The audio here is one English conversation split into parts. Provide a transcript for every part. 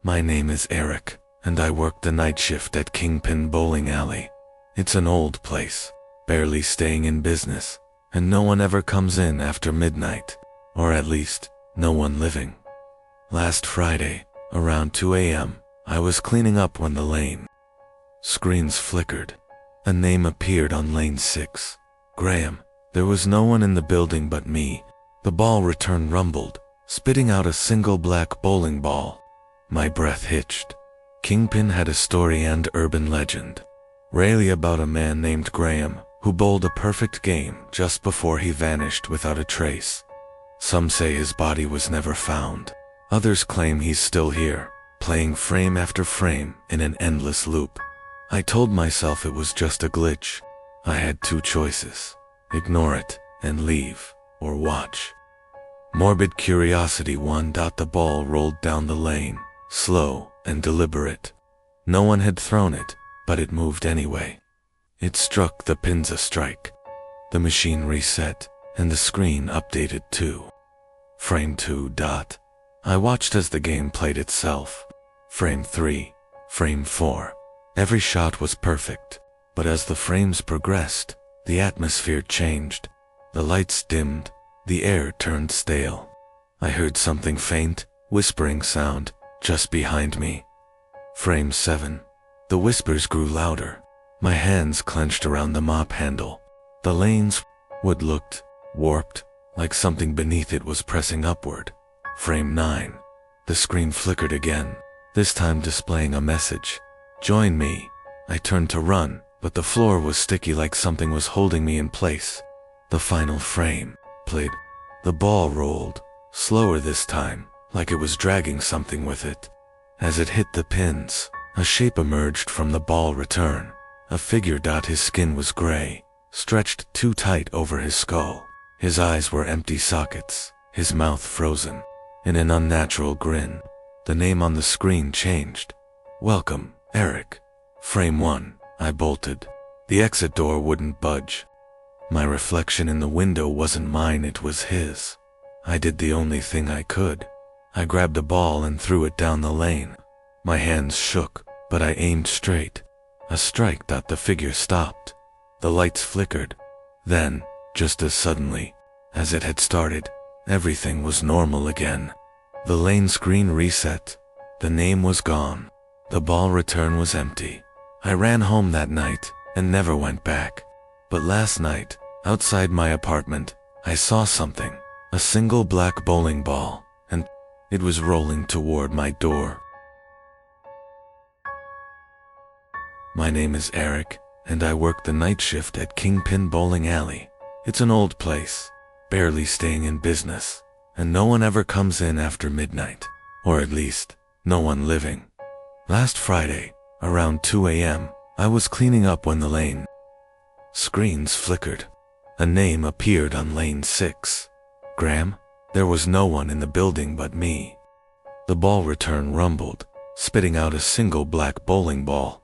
My name is Eric, and I work the night shift at Kingpin Bowling Alley. It's an old place, barely staying in business, and no one ever comes in after midnight, or at least, no one living. Last Friday, around 2 a.m., I was cleaning up when the lane screens flickered. A name appeared on lane 6. Graham. There was no one in the building but me. The ball return rumbled, spitting out a single black bowling ball. My breath hitched. Kingpin had a story and urban legend, rarely about a man named Graham who bowled a perfect game just before he vanished without a trace. Some say his body was never found. Others claim he's still here, playing frame after frame in an endless loop. I told myself it was just a glitch. I had two choices: ignore it and leave, or watch. Morbid curiosity 1. The ball rolled down the lane, slow and deliberate. No one had thrown it, but it moved anyway. It struck the pins a strike. The machine reset, and the screen updated too. Frame 2. I watched as the game played itself. Frame 3, frame 4. Every shot was perfect, but as the frames progressed, the atmosphere changed. The lights dimmed, the air turned stale. I heard something faint, whispering sound, just behind me. Frame 7. The whispers grew louder. My hands clenched around the mop handle. The lane's wood looked warped, like something beneath it was pressing upward. Frame 9. The screen flickered again, this time displaying a message. Join me. I turned to run, but the floor was sticky like something was holding me in place. The final frame played. The ball rolled, slower this time, like it was dragging something with it. As it hit the pins, a shape emerged from the ball return. A figure. His skin was gray, stretched too tight over his skull. His eyes were empty sockets, his mouth frozen. In an unnatural grin, the name on the screen changed. Welcome, Eric. Frame 1. I bolted. The exit door wouldn't budge. My reflection in the window wasn't mine, it was his. I did the only thing I could. I grabbed a ball and threw it down the lane. My hands shook, but I aimed straight. A strike. The figure stopped. The lights flickered. Then, just as suddenly as it had started, everything was normal again. The lane screen reset. The name was gone. The ball return was empty. I ran home that night and never went back. But last night, outside my apartment, I saw something. A single black bowling ball, and it was rolling toward my door. My name is Eric, and I work the night shift at Kingpin Bowling Alley. It's an old place, barely staying in business, and no one ever comes in after midnight, or at least, no one living. Last Friday, around 2 a.m., I was cleaning up when the lane screens flickered. A name appeared on lane 6. Graham. There was no one in the building but me. The ball return rumbled, spitting out a single black bowling ball.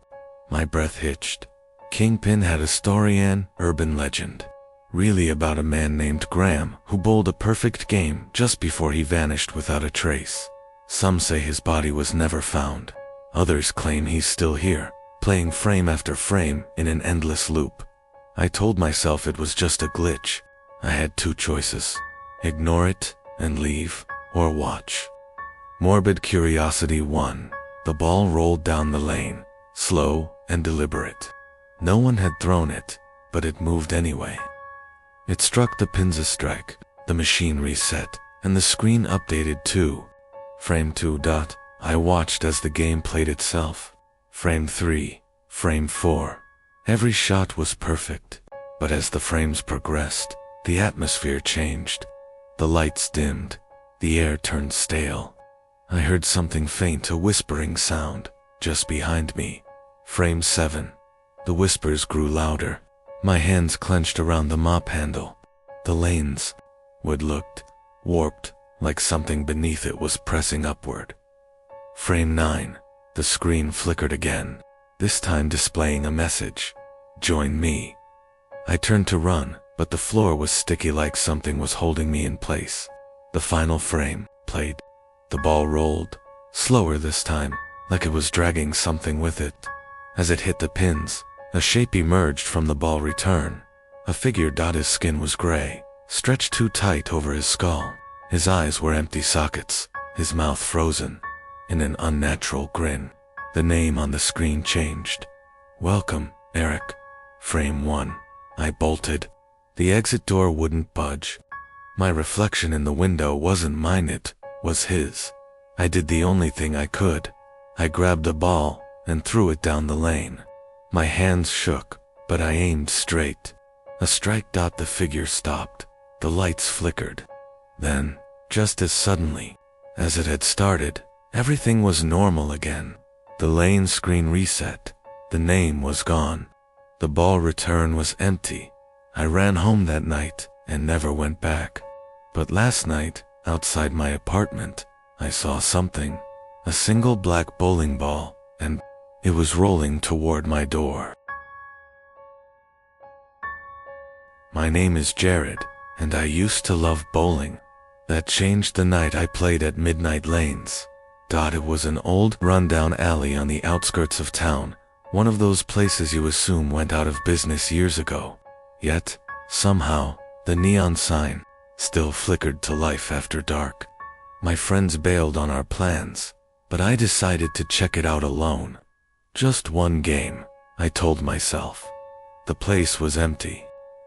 My breath hitched. Kingpin had a story, an urban legend, really about a man named Graham who bowled a perfect game just before he vanished without a trace. Some say his body was never found. Others claim he's still here, playing frame after frame in an endless loop. I told myself it was just a glitch. I had two choices: ignore it and leave, or watch. Morbid curiosity 1. The ball rolled down the lane, slow and deliberate. No one had thrown it, but it moved anyway. It struck the pins a strike. The machine reset, and the screen updated too. Frame 2. I watched as the game played itself. Frame 3, frame 4. Every shot was perfect, but as the frames progressed, the atmosphere changed. The lights dimmed, the air turned stale. I heard something faint, a whispering sound, just behind me. Frame 7. The whispers grew louder. My hands clenched around the mop handle. The lane's wood looked warped, like something beneath it was pressing upward. Frame 9. The screen flickered again, this time displaying a message: join me. I turned to run, but the floor was sticky like something was holding me in place. The final frame played. The ball rolled, slower this time, like it was dragging something with it. As it hit the pins, a shape emerged from the ball return. A figure. His skin was gray, stretched too tight over his skull. His eyes were empty sockets, his mouth frozen in an unnatural grin. The name on the screen changed. Welcome, Eric. Frame 1. I bolted. The exit door wouldn't budge. My reflection in the window wasn't mine, it was his. I did the only thing I could. I grabbed a ball and threw it down the lane. My hands shook, but I aimed straight. A strike. The figure stopped. The lights flickered. Then, just as suddenly as it had started, everything was normal again. The lane screen reset. The name was gone. The ball return was empty. I ran home that night and never went back. But last night, outside my apartment, I saw something. A single black bowling ball, and it was rolling toward my door. My name is Jared, and I used to love bowling. That changed the night I played at Midnight Lanes. It was an old, rundown alley on the outskirts of town, one of those places you assume went out of business years ago. Yet, somehow, the neon sign still flickered to life after dark. My friends bailed on our plans, but I decided to check it out alone. Just one game, I told myself. The place was empty.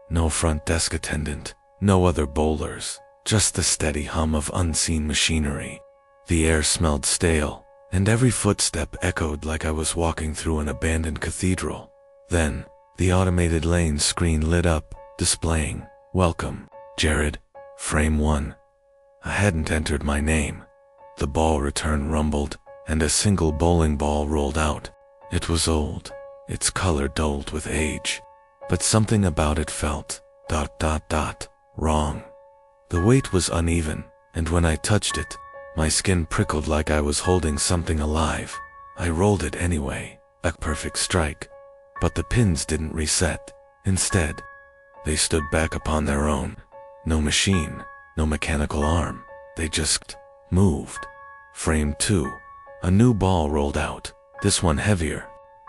No front desk attendant, no other bowlers, just the steady hum of unseen machinery. The air smelled stale, and every footstep echoed like I was walking through an abandoned cathedral. Then, the automated lane screen lit up, displaying, "Welcome, Jared, Frame 1. I hadn't entered my name. The ball return rumbled, and a single bowling ball rolled out. It was old, its color dulled with age, but something about it felt wrong. The weight was uneven, and when I touched it, my skin prickled like I was holding something alive. I rolled it anyway, a perfect strike. But the pins didn't reset. Instead, they stood back upon their own. No machine, no mechanical arm. They just moved. Frame 2. A new ball rolled out, this one heavier.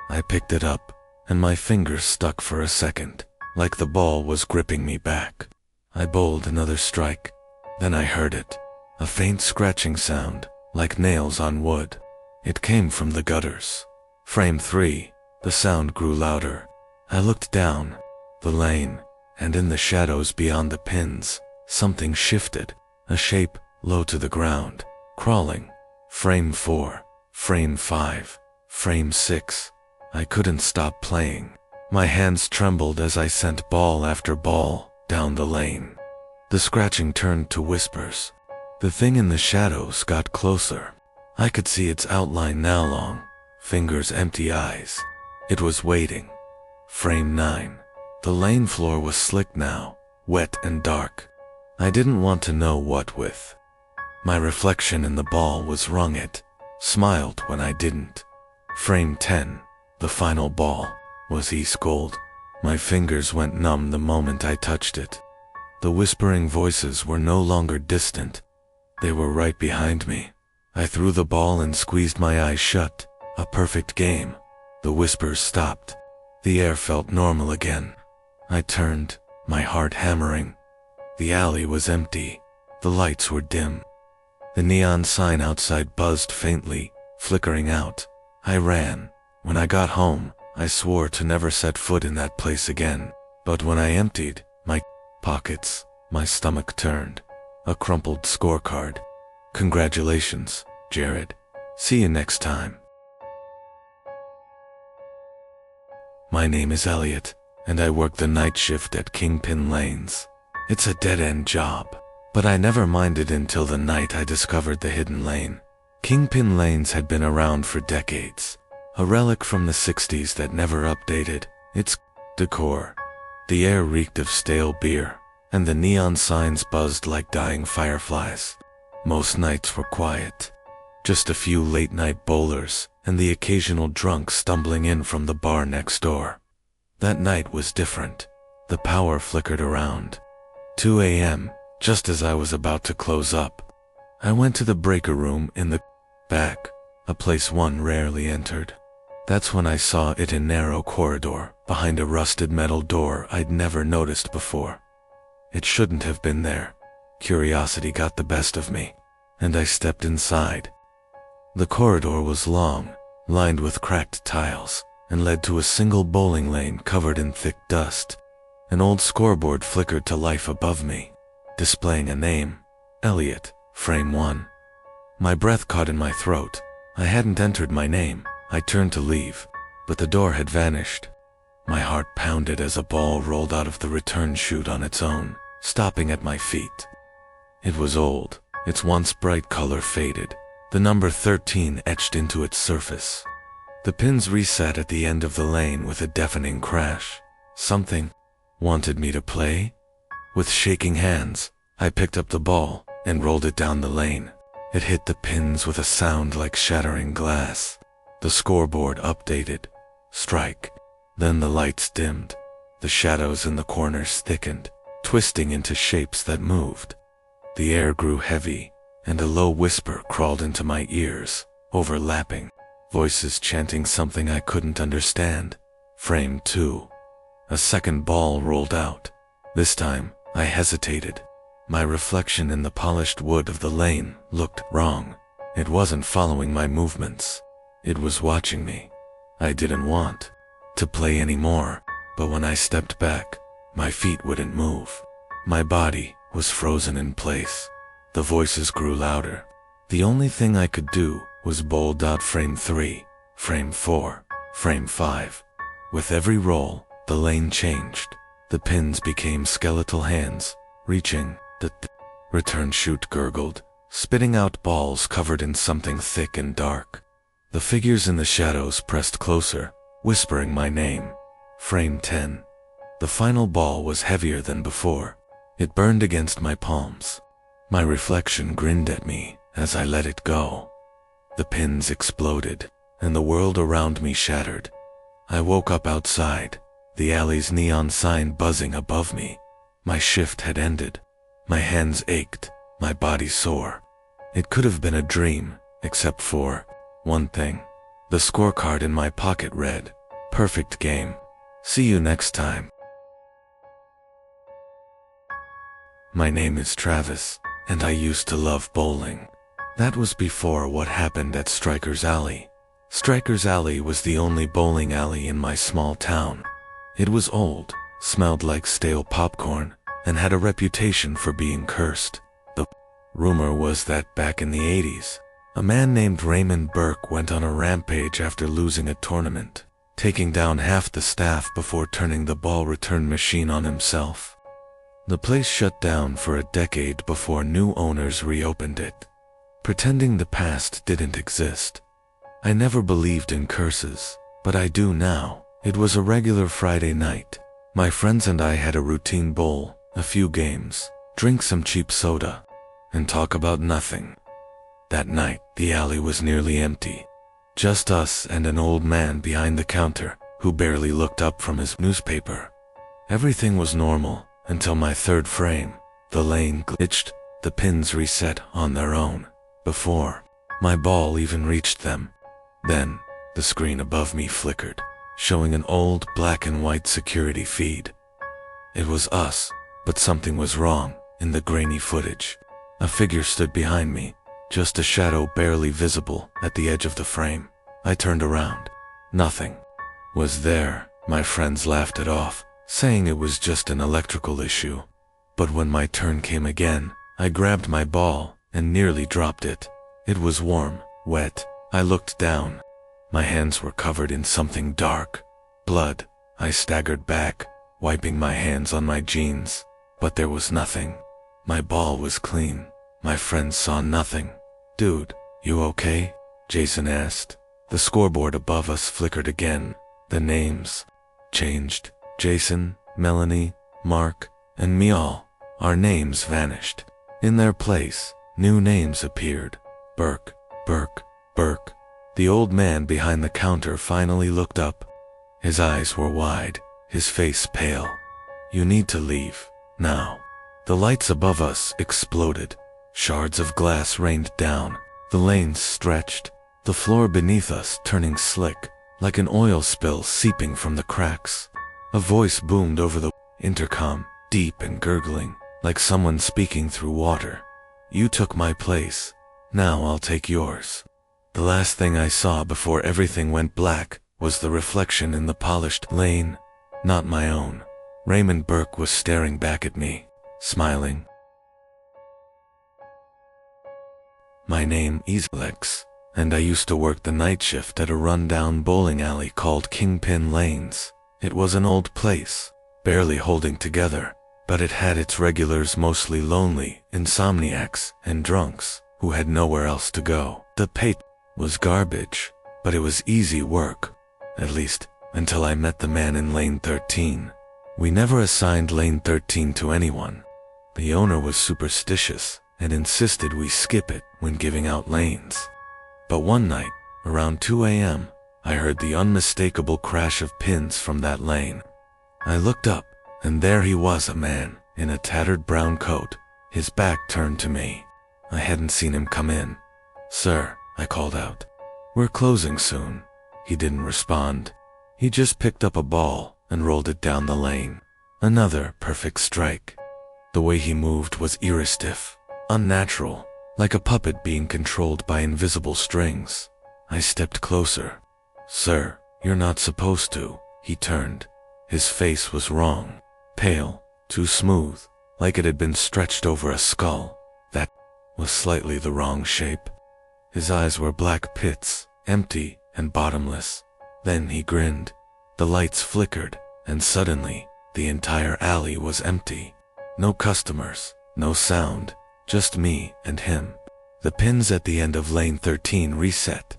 I picked it up, and my fingers stuck for a second, like the ball was gripping me back. I bowled another strike. Then I heard it. A faint scratching sound, like nails on wood. It came from the gutters. Frame 3. The sound grew louder. I looked down the lane, and in the shadows beyond the pins, something shifted, a shape low to the ground, crawling. Frame 4, Frame 5, Frame 6. I couldn't stop playing. My hands trembled as I sent ball after ball down the lane. The scratching turned to whispers. The thing in the shadows got closer. I could see its outline now, long fingers, empty eyes. It was waiting. Frame 9. The lane floor was slick now, wet and dark. I didn't want to know what with. My reflection in the ball was wrung. It smiled when I didn't. Frame 10. The final ball was ice cold. My fingers went numb the moment I touched it. The whispering voices were no longer distant. They were right behind me. I threw the ball and squeezed my eyes shut. A perfect game. The whispers stopped. The air felt normal again. I turned, my heart hammering. The alley was empty. The lights were dim. The neon sign outside buzzed faintly, flickering out. I ran. When I got home, I swore to never set foot in that place again. But when I emptied my pockets, my stomach turned. A crumpled scorecard. Congratulations, Jared. See you next time. My name is Elliot, and I work the night shift at Kingpin Lanes. It's a dead-end job, but I never minded until the night I discovered the hidden lane. Kingpin Lanes had been around for decades, a relic from the 60s that never updated its decor. The air reeked of stale beer, and the neon signs buzzed like dying fireflies. Most nights were quiet. Just a few late-night bowlers and the occasional drunk stumbling in from the bar next door. That night was different. The power flickered around. 2 a.m., just as I was about to close up. I went to the breaker room in the back. a place one rarely entered. That's when I saw it in a narrow corridor, behind a rusted metal door I'd never noticed before. It shouldn't have been there. Curiosity got the best of me, and I stepped inside. The corridor was long, lined with cracked tiles, and led to a single bowling lane covered in thick dust. An old scoreboard flickered to life above me, displaying a name, Elliot, frame 1. My breath caught in my throat. I hadn't entered my name. I turned to leave, but the door had vanished. My heart pounded as a ball rolled out of the return chute on its own, stopping at my feet. It was old, its once bright color faded, the number 13 etched into its surface. The pins reset at the end of the lane with a deafening crash. Something wanted me to play? With shaking hands, I picked up the ball and rolled it down the lane. It hit the pins with a sound like shattering glass. The scoreboard updated. Strike. Then the lights dimmed. The shadows in the corners thickened, twisting into shapes that moved. The air grew heavy, and a low whisper crawled into my ears, overlapping. Voices chanting something I couldn't understand. Frame 2. A second ball rolled out. This time, I hesitated. My reflection in the polished wood of the lane looked wrong. It wasn't following my movements. It was watching me. I didn't want to play anymore, but when I stepped back, my feet wouldn't move. My body was frozen in place. The voices grew louder. The only thing I could do was bold out frame 3, frame 4, frame 5. With every roll, the lane changed. The pins became skeletal hands, reaching. The return chute gurgled, spitting out balls covered in something thick and dark. The figures in the shadows pressed closer, whispering my name. Frame 10. The final ball was heavier than before. It burned against my palms. My reflection grinned at me as I let it go. The pins exploded, and the world around me shattered. I woke up outside, the alley's neon sign buzzing above me. My shift had ended. My hands ached, my body sore. It could have been a dream, except for one thing. The scorecard in my pocket read, "Perfect game. See you next time." My name is Travis, and I used to love bowling. That was before what happened at Striker's Alley. Striker's Alley was the only bowling alley in my small town. It was old, smelled like stale popcorn, and had a reputation for being cursed. The rumor was that back in the 80s, a man named Raymond Burke went on a rampage after losing a tournament, taking down half the staff before turning the ball return machine on himself. The place shut down for a decade before new owners reopened it, pretending the past didn't exist. I never believed in curses, but I do now. It was a regular Friday night. My friends and I had a routine bowl, a few games, drink some cheap soda, and talk about nothing. That night, the alley was nearly empty. Just us and an old man behind the counter, who barely looked up from his newspaper. Everything was normal, until my third frame. The lane glitched, the pins reset on their own, before my ball even reached them. Then, the screen above me flickered, showing an old black and white security feed. It was us, but something was wrong in the grainy footage. A figure stood behind me, just a shadow barely visible at the edge of the frame. I turned around. Nothing was there. My friends laughed it off, saying it was just an electrical issue. But when my turn came again, I grabbed my ball and nearly dropped it. It was warm, wet. I looked down. My hands were covered in something dark. Blood. I staggered back, wiping my hands on my jeans. But there was nothing. My ball was clean. My friends saw nothing. "Dude, you okay?" Jason asked. The scoreboard above us flickered again. The names changed. Jason, Melanie, Mark, and me all. Our names vanished. In their place, new names appeared. Burke, Burke, Burke. The old man behind the counter finally looked up. His eyes were wide, his face pale. "You need to leave, now." The lights above us exploded. Shards of glass rained down. The lanes stretched. the floor beneath us turning slick, like an oil spill seeping from the cracks. A voice boomed over the intercom, deep and gurgling, like someone speaking through water. "You took my place. Now I'll take yours." The last thing I saw before everything went black was the reflection in the polished lane, not my own. Raymond Burke was staring back at me, smiling. "My name is Lex, and I used to work the night shift at a rundown bowling alley called Kingpin Lanes. It was an old place, barely holding together, but it had its regulars mostly lonely, insomniacs, and drunks who had nowhere else to go. The pay was garbage, but it was easy work, at least until I met the man in Lane 13. We never assigned Lane 13 to anyone. The owner was superstitious and insisted we skip it when giving out lanes. But one night, around 2 a.m., I heard the unmistakable crash of pins from that lane. I looked up, and there he was, a man in a tattered brown coat, his back turned to me. I hadn't seen him come in. "Sir," I called out. "We're closing soon." He didn't respond. He just picked up a ball and rolled it down the lane. Another perfect strike. The way he moved was eerie stiff, unnatural, like a puppet being controlled by invisible strings. I stepped closer. "Sir, you're not supposed to." He turned. His face was wrong. Pale, too smooth, like it had been stretched over a skull. That was slightly the wrong shape. His eyes were black pits, empty and bottomless. Then he grinned. The lights flickered, and suddenly, the entire alley was empty. No customers, no sound, just me and him. The pins at the end of Lane 13 reset.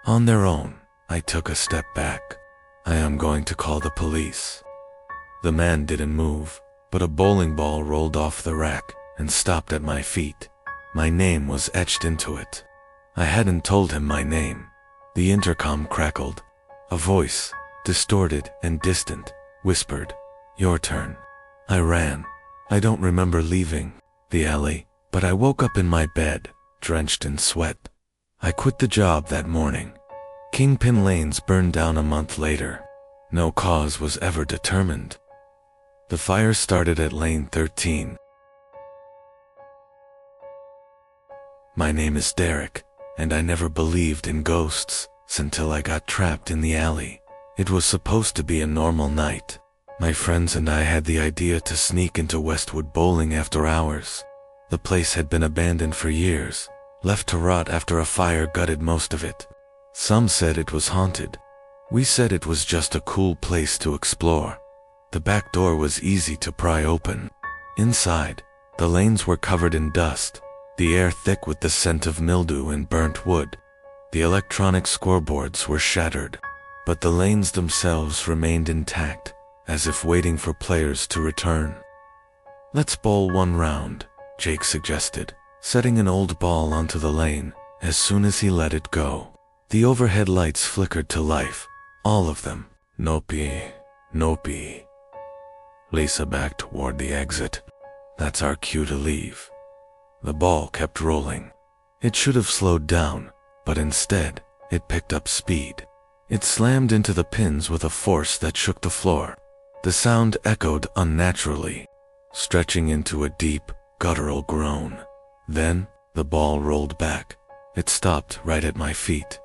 On their own, I took a step back. "I am going to call the police." The man didn't move, but a bowling ball rolled off the rack and stopped at my feet. My name was etched into it. I hadn't told him my name. The intercom crackled. A voice, distorted and distant, whispered, "Your turn." I ran. I don't remember leaving the alley, but I woke up in my bed, drenched in sweat. I quit the job that morning. Kingpin Lanes burned down a month later. No cause was ever determined. The fire started at Lane 13. My name is Derek, and I never believed in ghosts until I got trapped in the alley. It was supposed to be a normal night. My friends and I had the idea to sneak into Westwood bowling after hours. The place had been abandoned for years, left to rot after a fire gutted most of it. Some said it was haunted. We said it was just a cool place to explore. The back door was easy to pry open. Inside, the lanes were covered in dust, the air thick with the scent of mildew and burnt wood. The electronic scoreboards were shattered, but the lanes themselves remained intact, as if waiting for players to return. "Let's bowl one round," Jake suggested, setting an old ball onto the lane as soon as he let it go. The overhead lights flickered to life, all of them. "Nope, nope." Lisa backed toward the exit. "That's our cue to leave." The ball kept rolling. It should have slowed down, but instead, it picked up speed. It slammed into the pins with a force that shook the floor. The sound echoed unnaturally, stretching into a deep, guttural groan. Then, the ball rolled back. It stopped right at my feet.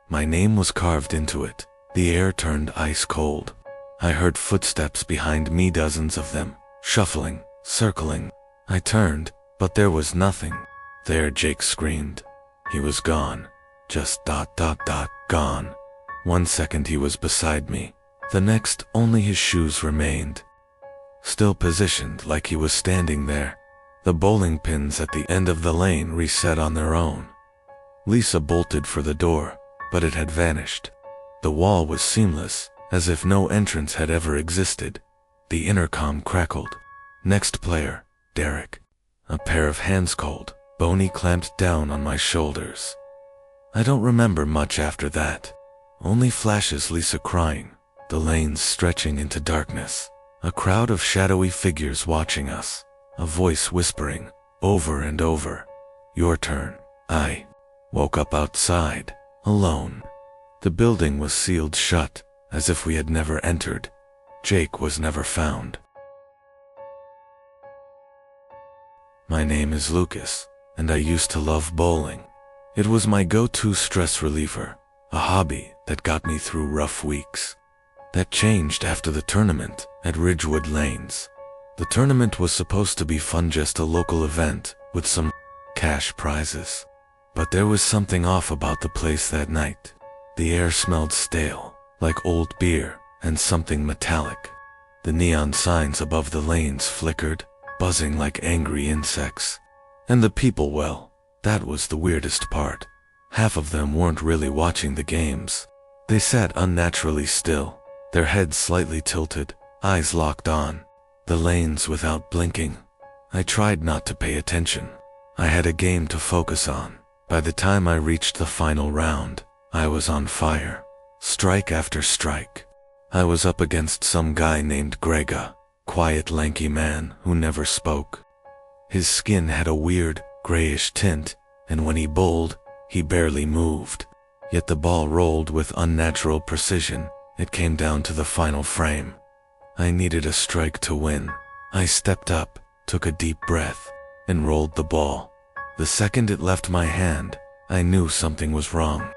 My name was carved into it. The air turned ice cold. I heard footsteps behind me, dozens of them, shuffling, circling. I turned, but there was nothing. There, Jake screamed. He was gone. Just ... gone. 1 second he was beside me. The next, only his shoes remained. Still positioned like he was standing there. The bowling pins at the end of the lane reset on their own. Lisa bolted for the door, but it had vanished. The wall was seamless, as if no entrance had ever existed. The intercom crackled. "Next player, Derek." A pair of hands cold, bony clamped down on my shoulders. I don't remember much after that. Only flashes, Lisa crying, the lanes stretching into darkness, a crowd of shadowy figures watching us, a voice whispering, over and over, "Your turn." I woke up outside, alone. The building was sealed shut, as if we had never entered. Jake was never found. My name is Lucas, and I used to love bowling. It was my go-to stress reliever, a hobby that got me through rough weeks. That changed after the tournament at Ridgewood Lanes. The tournament was supposed to be fun, just a local event with some cash prizes. But there was something off about the place that night. The air smelled stale, like old beer, and something metallic. The neon signs above the lanes flickered, buzzing like angry insects. And the people, well, that was the weirdest part. Half of them weren't really watching the games. They sat unnaturally still, their heads slightly tilted, eyes locked on the lanes without blinking. I tried not to pay attention. I had a game to focus on. By the time I reached the final round, I was on fire. Strike after strike. I was up against some guy named Greg, a quiet, lanky man who never spoke. His skin had a weird, grayish tint, and when he bowled, he barely moved. Yet the ball rolled with unnatural precision. It came down to the final frame. I needed a strike to win. I stepped up, took a deep breath, and rolled the ball. The second it left my hand, I knew something was wrong.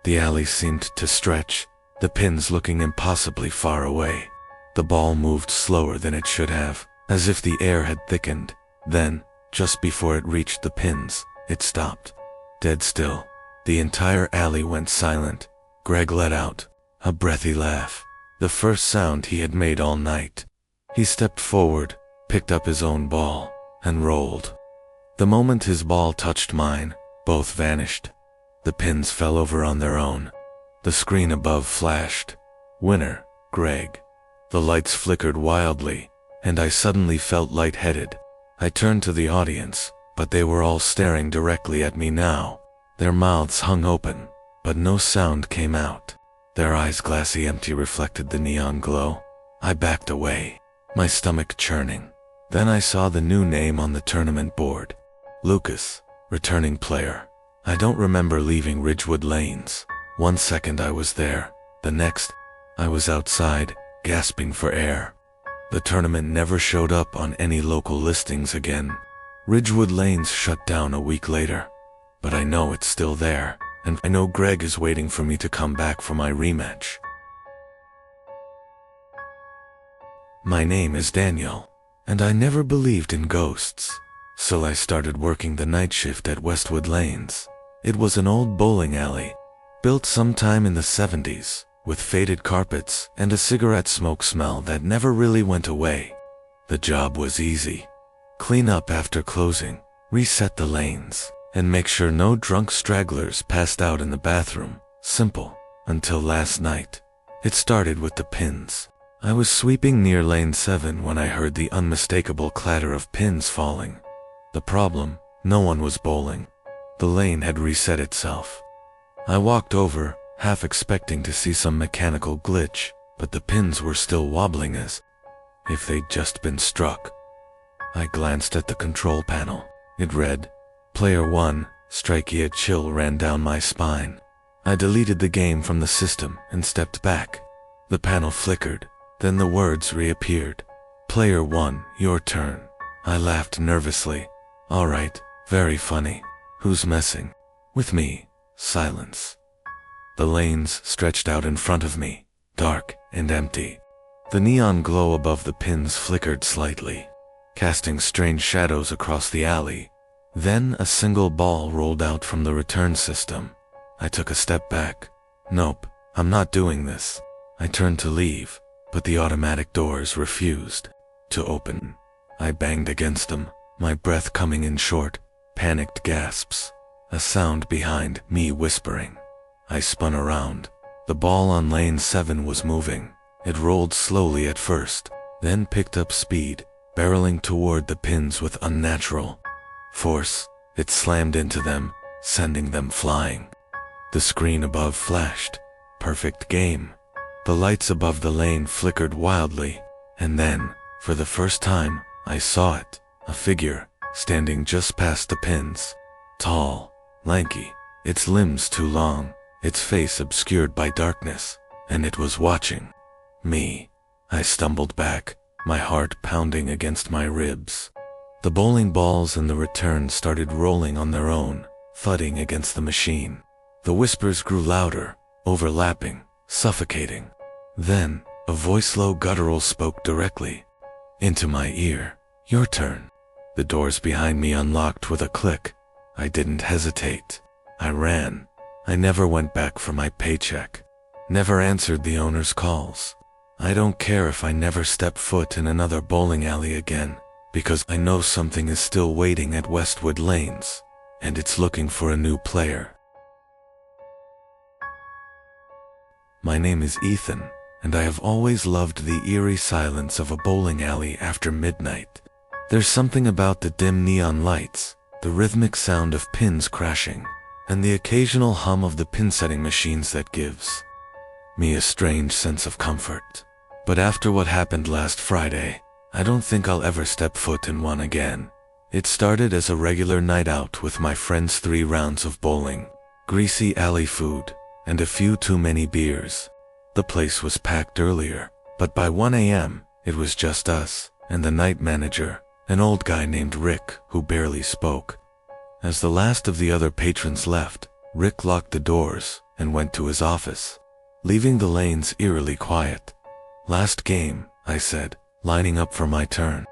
The alley seemed to stretch, the pins looking impossibly far away. The ball moved slower than it should have, as if the air had thickened. Then, just before it reached the pins, it stopped. Dead still. The entire alley went silent. Greg let out a breathy laugh, the first sound he had made all night. He stepped forward, picked up his own ball, and rolled. The moment his ball touched mine, both vanished. The pins fell over on their own. The screen above flashed. Winner, Greg. The lights flickered wildly, and I suddenly felt lightheaded. I turned to the audience, but they were all staring directly at me now. Their mouths hung open, but no sound came out. Their eyes glassy empty reflected the neon glow. I backed away, my stomach churning. Then I saw the new name on the tournament board. Lucas, returning player. I don't remember leaving Ridgewood Lanes. 1 second I was there, the next, I was outside, gasping for air. The tournament never showed up on any local listings again. Ridgewood Lanes shut down a week later. But I know it's still there, and I know Greg is waiting for me to come back for my rematch. My name is Daniel, and I never believed in ghosts. So I started working the night shift at Westwood Lanes. It was an old bowling alley, built sometime in the 70s, with faded carpets and a cigarette smoke smell that never really went away. The job was easy. Clean up after closing, reset the lanes, and make sure no drunk stragglers passed out in the bathroom. Simple, until last night. It started with the pins. I was sweeping near lane 7 when I heard the unmistakable clatter of pins falling. The problem, no one was bowling. The lane had reset itself. I walked over, half expecting to see some mechanical glitch, but the pins were still wobbling as if they'd just been struck. I glanced at the control panel. It read, Player 1, strikey. A chill ran down my spine. I deleted the game from the system and stepped back. The panel flickered, then the words reappeared. Player 1, your turn. I laughed nervously. All right, very funny. Who's messing with me? Silence. The lanes stretched out in front of me, dark and empty. The neon glow above the pins flickered slightly, casting strange shadows across the alley. Then a single ball rolled out from the return system. I took a step back. Nope, I'm not doing this. I turned to leave, but the automatic doors refused to open. I banged against them, my breath coming in short, panicked gasps. A sound behind me whispering. I spun around. The ball on lane 7 was moving. It rolled slowly at first, then picked up speed, barreling toward the pins with unnatural force. It slammed into them, sending them flying. The screen above flashed. Perfect game. The lights above the lane flickered wildly, and then, for the first time, I saw it. A figure, standing just past the pins. Tall, lanky, its limbs too long, its face obscured by darkness, and it was watching me. I stumbled back, my heart pounding against my ribs. The bowling balls in the return started rolling on their own, thudding against the machine. The whispers grew louder, overlapping, suffocating. Then, a voice low guttural spoke directly into my ear. Your turn. The doors behind me unlocked with a click. I didn't hesitate. I ran. I never went back for my paycheck. Never answered the owner's calls. I don't care if I never step foot in another bowling alley again, because I know something is still waiting at Westwood Lanes, and it's looking for a new player. My name is Ethan, and I have always loved the eerie silence of a bowling alley after midnight. There's something about the dim neon lights, the rhythmic sound of pins crashing, and the occasional hum of the pin-setting machines that gives me a strange sense of comfort. But after what happened last Friday, I don't think I'll ever step foot in one again. It started as a regular night out with my friends, 3 rounds of bowling, greasy alley food, and a few too many beers. The place was packed earlier, but by 1 a.m., it was just us and the night manager, an old guy named Rick who barely spoke. As the last of the other patrons left, Rick locked the doors and went to his office, leaving the lanes eerily quiet. Last game, I said, lining up for my turn.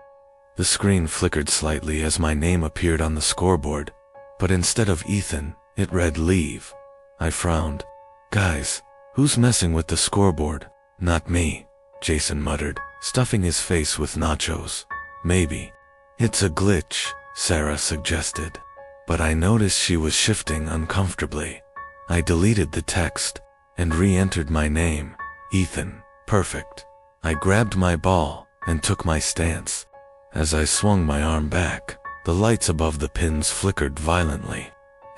The screen flickered slightly as my name appeared on the scoreboard, but instead of Ethan, it read leave. I frowned. Guys, who's messing with the scoreboard? Not me, Jason muttered, stuffing his face with nachos. Maybe. It's a glitch, Sarah suggested. But I noticed she was shifting uncomfortably. I deleted the text and re-entered my name, Ethan. Perfect. I grabbed my ball and took my stance. As I swung my arm back, the lights above the pins flickered violently,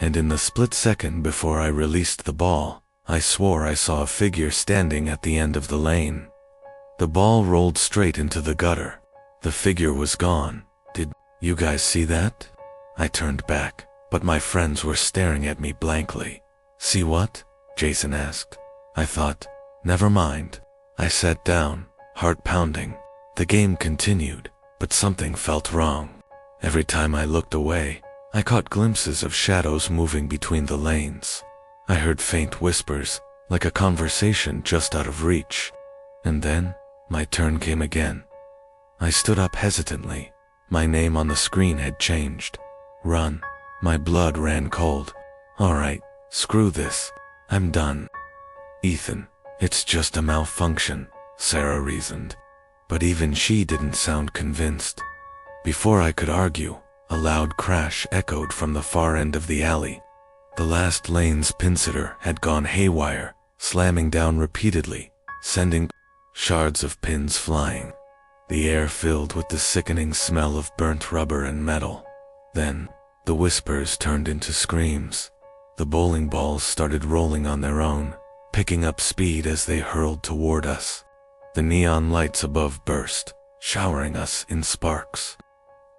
and in the split second before I released the ball, I swore I saw a figure standing at the end of the lane. The ball rolled straight into the gutter. The figure was gone. Did you guys see that? I turned back, but my friends were staring at me blankly. See what? Jason asked. I thought, never mind. I sat down, heart pounding. The game continued, but something felt wrong. Every time I looked away, I caught glimpses of shadows moving between the lanes. I heard faint whispers, like a conversation just out of reach. And then, my turn came again. I stood up hesitantly. My name on the screen had changed. Run. My blood ran cold. All right, screw this. I'm done. Ethan, it's just a malfunction, Sarah reasoned. But even she didn't sound convinced. Before I could argue, a loud crash echoed from the far end of the alley. The last lane's pinsetter had gone haywire, slamming down repeatedly, sending shards of pins flying. The air filled with the sickening smell of burnt rubber and metal. Then, the whispers turned into screams. The bowling balls started rolling on their own, picking up speed as they hurled toward us. The neon lights above burst, showering us in sparks.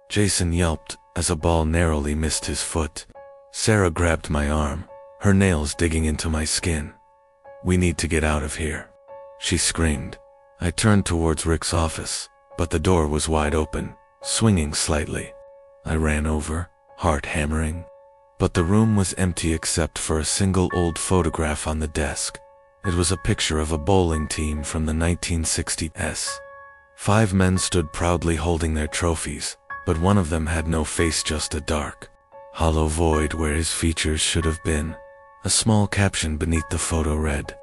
Jason yelped as a ball narrowly missed his foot. Sarah grabbed my arm, her nails digging into my skin. We need to get out of here, she screamed. I turned towards Rick's office, but the door was wide open, swinging slightly. I ran over, heart hammering. But the room was empty except for a single old photograph on the desk. It was a picture of a bowling team from the 1960s. 5 men stood proudly holding their trophies, but one of them had no face, just a dark, hollow void where his features should have been. A small caption beneath the photo read,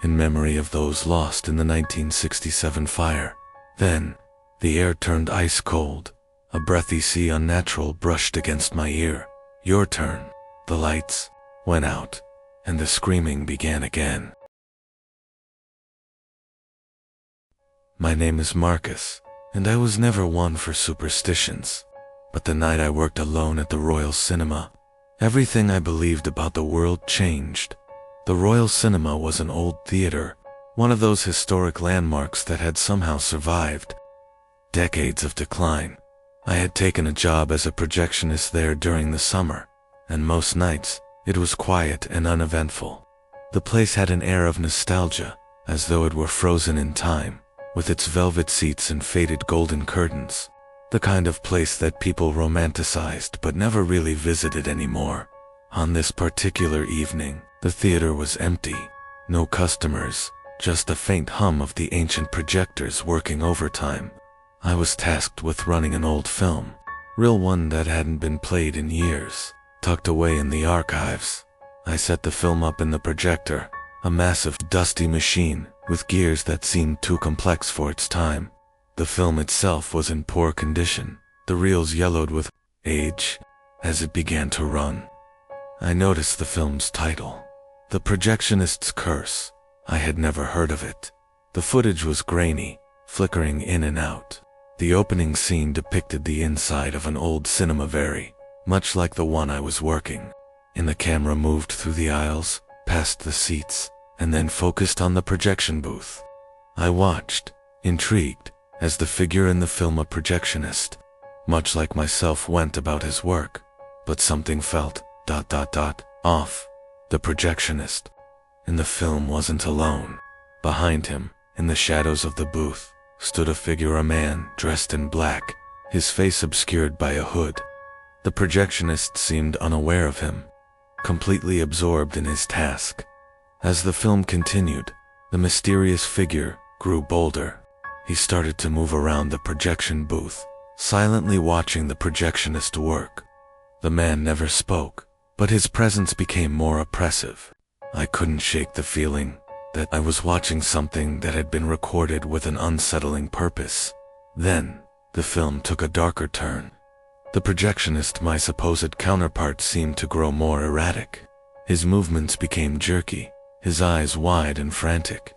"In memory of those lost in the 1967 fire." Then, the air turned ice cold. A breathy sea unnatural brushed against my ear. Your turn. The lights went out, and the screaming began again. My name is Marcus, and I was never one for superstitions. But the night I worked alone at the Royal Cinema, everything I believed about the world changed. The Royal Cinema was an old theater, one of those historic landmarks that had somehow survived decades of decline. I had taken a job as a projectionist there during the summer, and most nights, it was quiet and uneventful. The place had an air of nostalgia, as though it were frozen in time, with its velvet seats and faded golden curtains. The kind of place that people romanticized but never really visited anymore. On this particular evening, the theater was empty. No customers, just a faint hum of the ancient projectors working overtime. I was tasked with running an old film, real one that hadn't been played in years, tucked away in the archives. I set the film up in the projector, a massive dusty machine with gears that seemed too complex for its time. The film itself was in poor condition, the reels yellowed with age. As it began to run, I noticed the film's title, The Projectionist's Curse. I had never heard of it. The footage was grainy, flickering in and out. The opening scene depicted the inside of an old cinema, very much like the one I was working in. The camera moved through the aisles, past the seats, and then focused on the projection booth. I watched, intrigued, as the figure in the film, a projectionist, much like myself, went about his work. But something felt off. The projectionist in the film wasn't alone. Behind him, in the shadows of the booth, stood a figure, a man dressed in black, his face obscured by a hood. The projectionist seemed unaware of him, completely absorbed in his task. As the film continued, the mysterious figure grew bolder. He started to move around the projection booth, silently watching the projectionist work. The man never spoke, but his presence became more oppressive. I couldn't shake the feeling that I was watching something that had been recorded with an unsettling purpose. Then, the film took a darker turn. The projectionist, my supposed counterpart, seemed to grow more erratic. His movements became jerky, his eyes wide and frantic.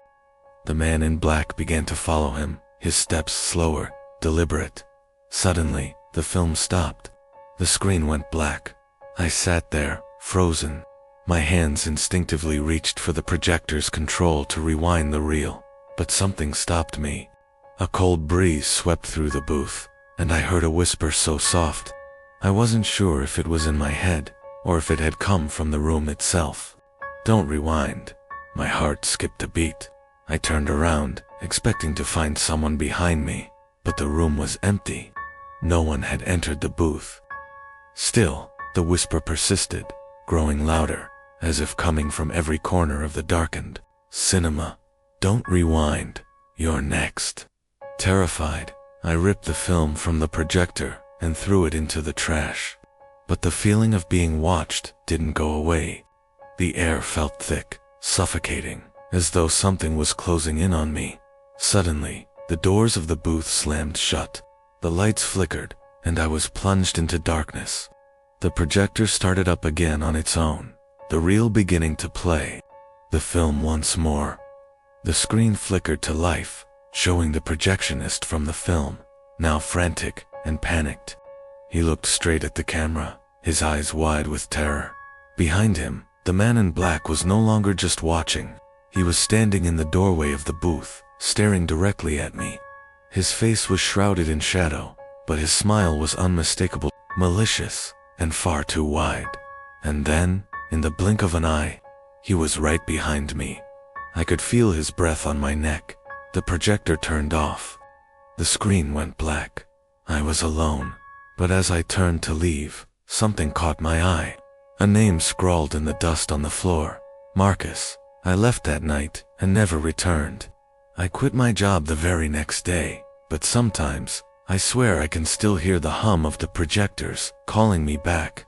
The man in black began to follow him, his steps slower, deliberate. Suddenly, the film stopped. The screen went black. I sat there, frozen. My hands instinctively reached for the projector's control to rewind the reel, but something stopped me. A cold breeze swept through the booth, and I heard a whisper so soft. I wasn't sure if it was in my head, or if it had come from the room itself. "Don't rewind." My heart skipped a beat. I turned around, expecting to find someone behind me, but the room was empty. No one had entered the booth. Still, the whisper persisted, growing louder, as if coming from every corner of the darkened cinema. "Don't rewind. You're next." Terrified, I ripped the film from the projector and threw it into the trash. But the feeling of being watched didn't go away. The air felt thick, suffocating, as though something was closing in on me. Suddenly, the doors of the booth slammed shut. The lights flickered, and I was plunged into darkness. The projector started up again on its own, the reel beginning to play the film once more. The screen flickered to life, showing the projectionist from the film, now frantic and panicked. He looked straight at the camera, his eyes wide with terror. Behind him, the man in black was no longer just watching. He was standing in the doorway of the booth, staring directly at me. His face was shrouded in shadow, but his smile was unmistakable, malicious, and far too wide. And then, in the blink of an eye, he was right behind me. I could feel his breath on my neck. The projector turned off. The screen went black. I was alone, but as I turned to leave, something caught my eye. A name scrawled in the dust on the floor. Marcus. I left that night and never returned. I quit my job the very next day, but sometimes, I swear I can still hear the hum of the projectors calling me back.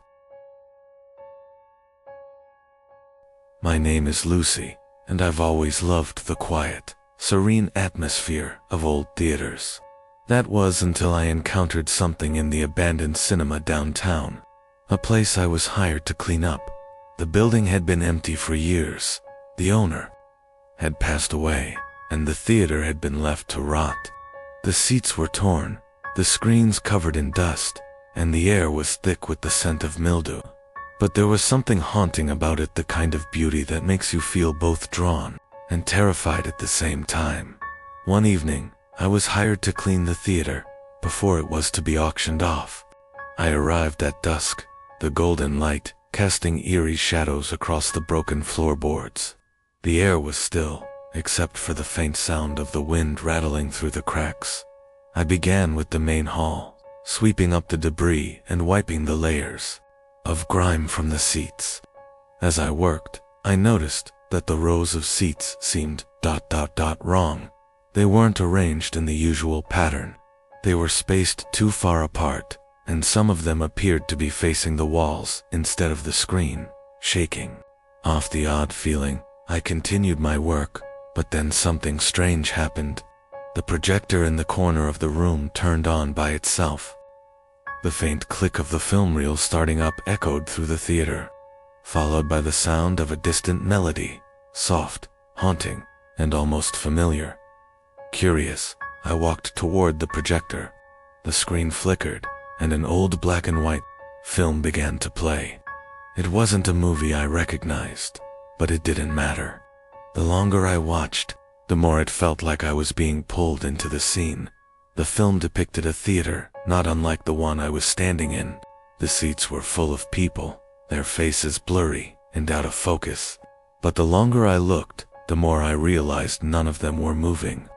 My name is Lucy, and I've always loved the quiet, serene atmosphere of old theaters. That was until I encountered something in the abandoned cinema downtown, a place I was hired to clean up. The building had been empty for years. The owner had passed away, and the theater had been left to rot. The seats were torn, the screens covered in dust, and the air was thick with the scent of mildew. But there was something haunting about it, the kind of beauty that makes you feel both drawn and terrified at the same time. One evening, I was hired to clean the theater before it was to be auctioned off. I arrived at dusk, the golden light casting eerie shadows across the broken floorboards. The air was still, except for the faint sound of the wind rattling through the cracks. I began with the main hall, sweeping up the debris and wiping the layers of grime from the seats. As I worked, I noticed that the rows of seats seemed wrong. They weren't arranged in the usual pattern. They were spaced too far apart, and some of them appeared to be facing the walls instead of the screen. Shaking off the odd feeling, I continued my work, but then something strange happened. The projector in the corner of the room turned on by itself. The faint click of the film reel starting up echoed through the theater, followed by the sound of a distant melody, soft, haunting, and almost familiar. Curious, I walked toward the projector. The screen flickered, and an old black and white film began to play. It wasn't a movie I recognized, but it didn't matter. The longer I watched, the more it felt like I was being pulled into the scene. The film depicted a theater, not unlike the one I was standing in. The seats were full of people, their faces blurry and out of focus. But the longer I looked, the more I realized none of them were moving.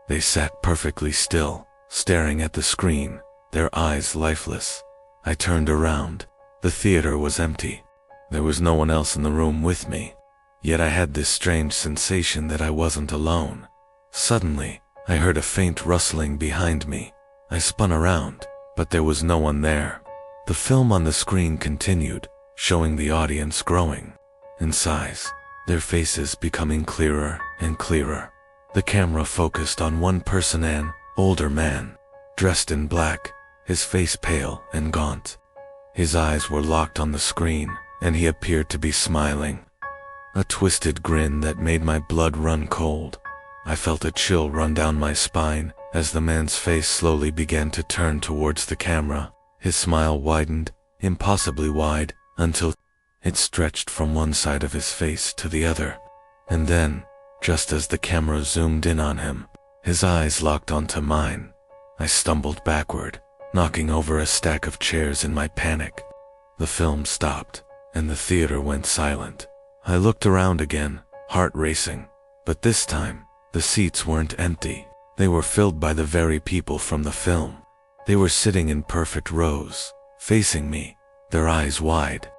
They sat perfectly still, staring at the screen, their eyes lifeless. I turned around. The theater was empty. There was no one else in the room with me. Yet I had this strange sensation that I wasn't alone. Suddenly, I heard a faint rustling behind me. I spun around, but there was no one there. The film on the screen continued, showing the audience growing in size, their faces becoming clearer and clearer. The camera focused on one person, an older man, dressed in black, his face pale and gaunt. His eyes were locked on the screen, and he appeared to be smiling. A twisted grin that made my blood run cold. I felt a chill run down my spine as the man's face slowly began to turn towards the camera. His smile widened, impossibly wide, until it stretched from one side of his face to the other. And then, just as the camera zoomed in on him, his eyes locked onto mine. I stumbled backward, knocking over a stack of chairs in my panic. The film stopped, and the theater went silent. I looked around again, heart racing, but this time, the seats weren't empty. They were filled by the very people from the film. They were sitting in perfect rows, facing me, their eyes wide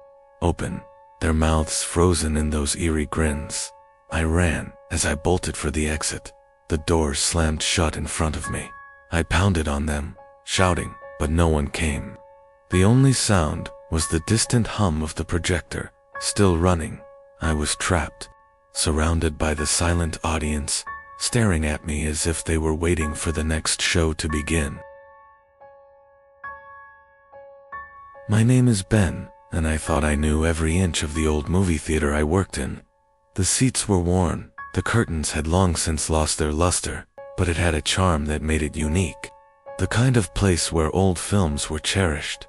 open, their mouths frozen in those eerie grins. I ran as I bolted for the exit. The doors slammed shut in front of me. I pounded on them, shouting, but no one came. The only sound was the distant hum of the projector, still running. I was trapped, surrounded by the silent audience, staring at me as if they were waiting for the next show to begin. My name is Ben, and I thought I knew every inch of the old movie theater I worked in. The seats were worn, the curtains had long since lost their luster, but it had a charm that made it unique. The kind of place where old films were cherished,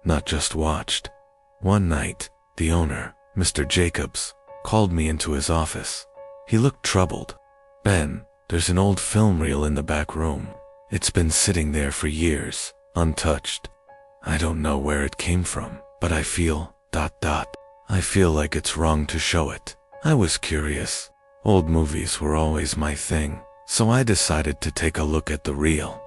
not just watched. One night, the owner, Mr. Jacobs, called me into his office. He looked troubled. "Ben, there's an old film reel in the back room. It's been sitting there for years, untouched. I don't know where it came from, but I feel, I feel like it's wrong to show it." I was curious. Old movies were always my thing, so I decided to take a look at the reel.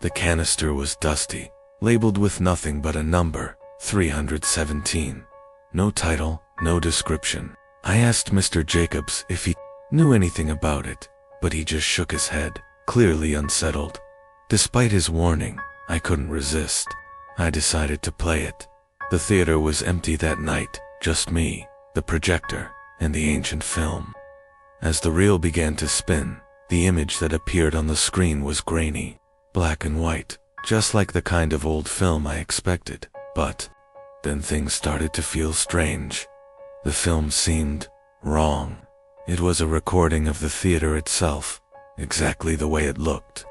The canister was dusty, labeled with nothing but a number, 317. No title, no description. I asked Mr. Jacobs if he knew anything about it, but he just shook his head, clearly unsettled. Despite his warning, I couldn't resist. I decided to play it. The theater was empty that night, just me, the projector, and the ancient film. As the reel began to spin, the image that appeared on the screen was grainy, black and white, just like the kind of old film I expected. But then things started to feel strange. The film seemed wrong. It was a recording of the theater itself, exactly the way it looked.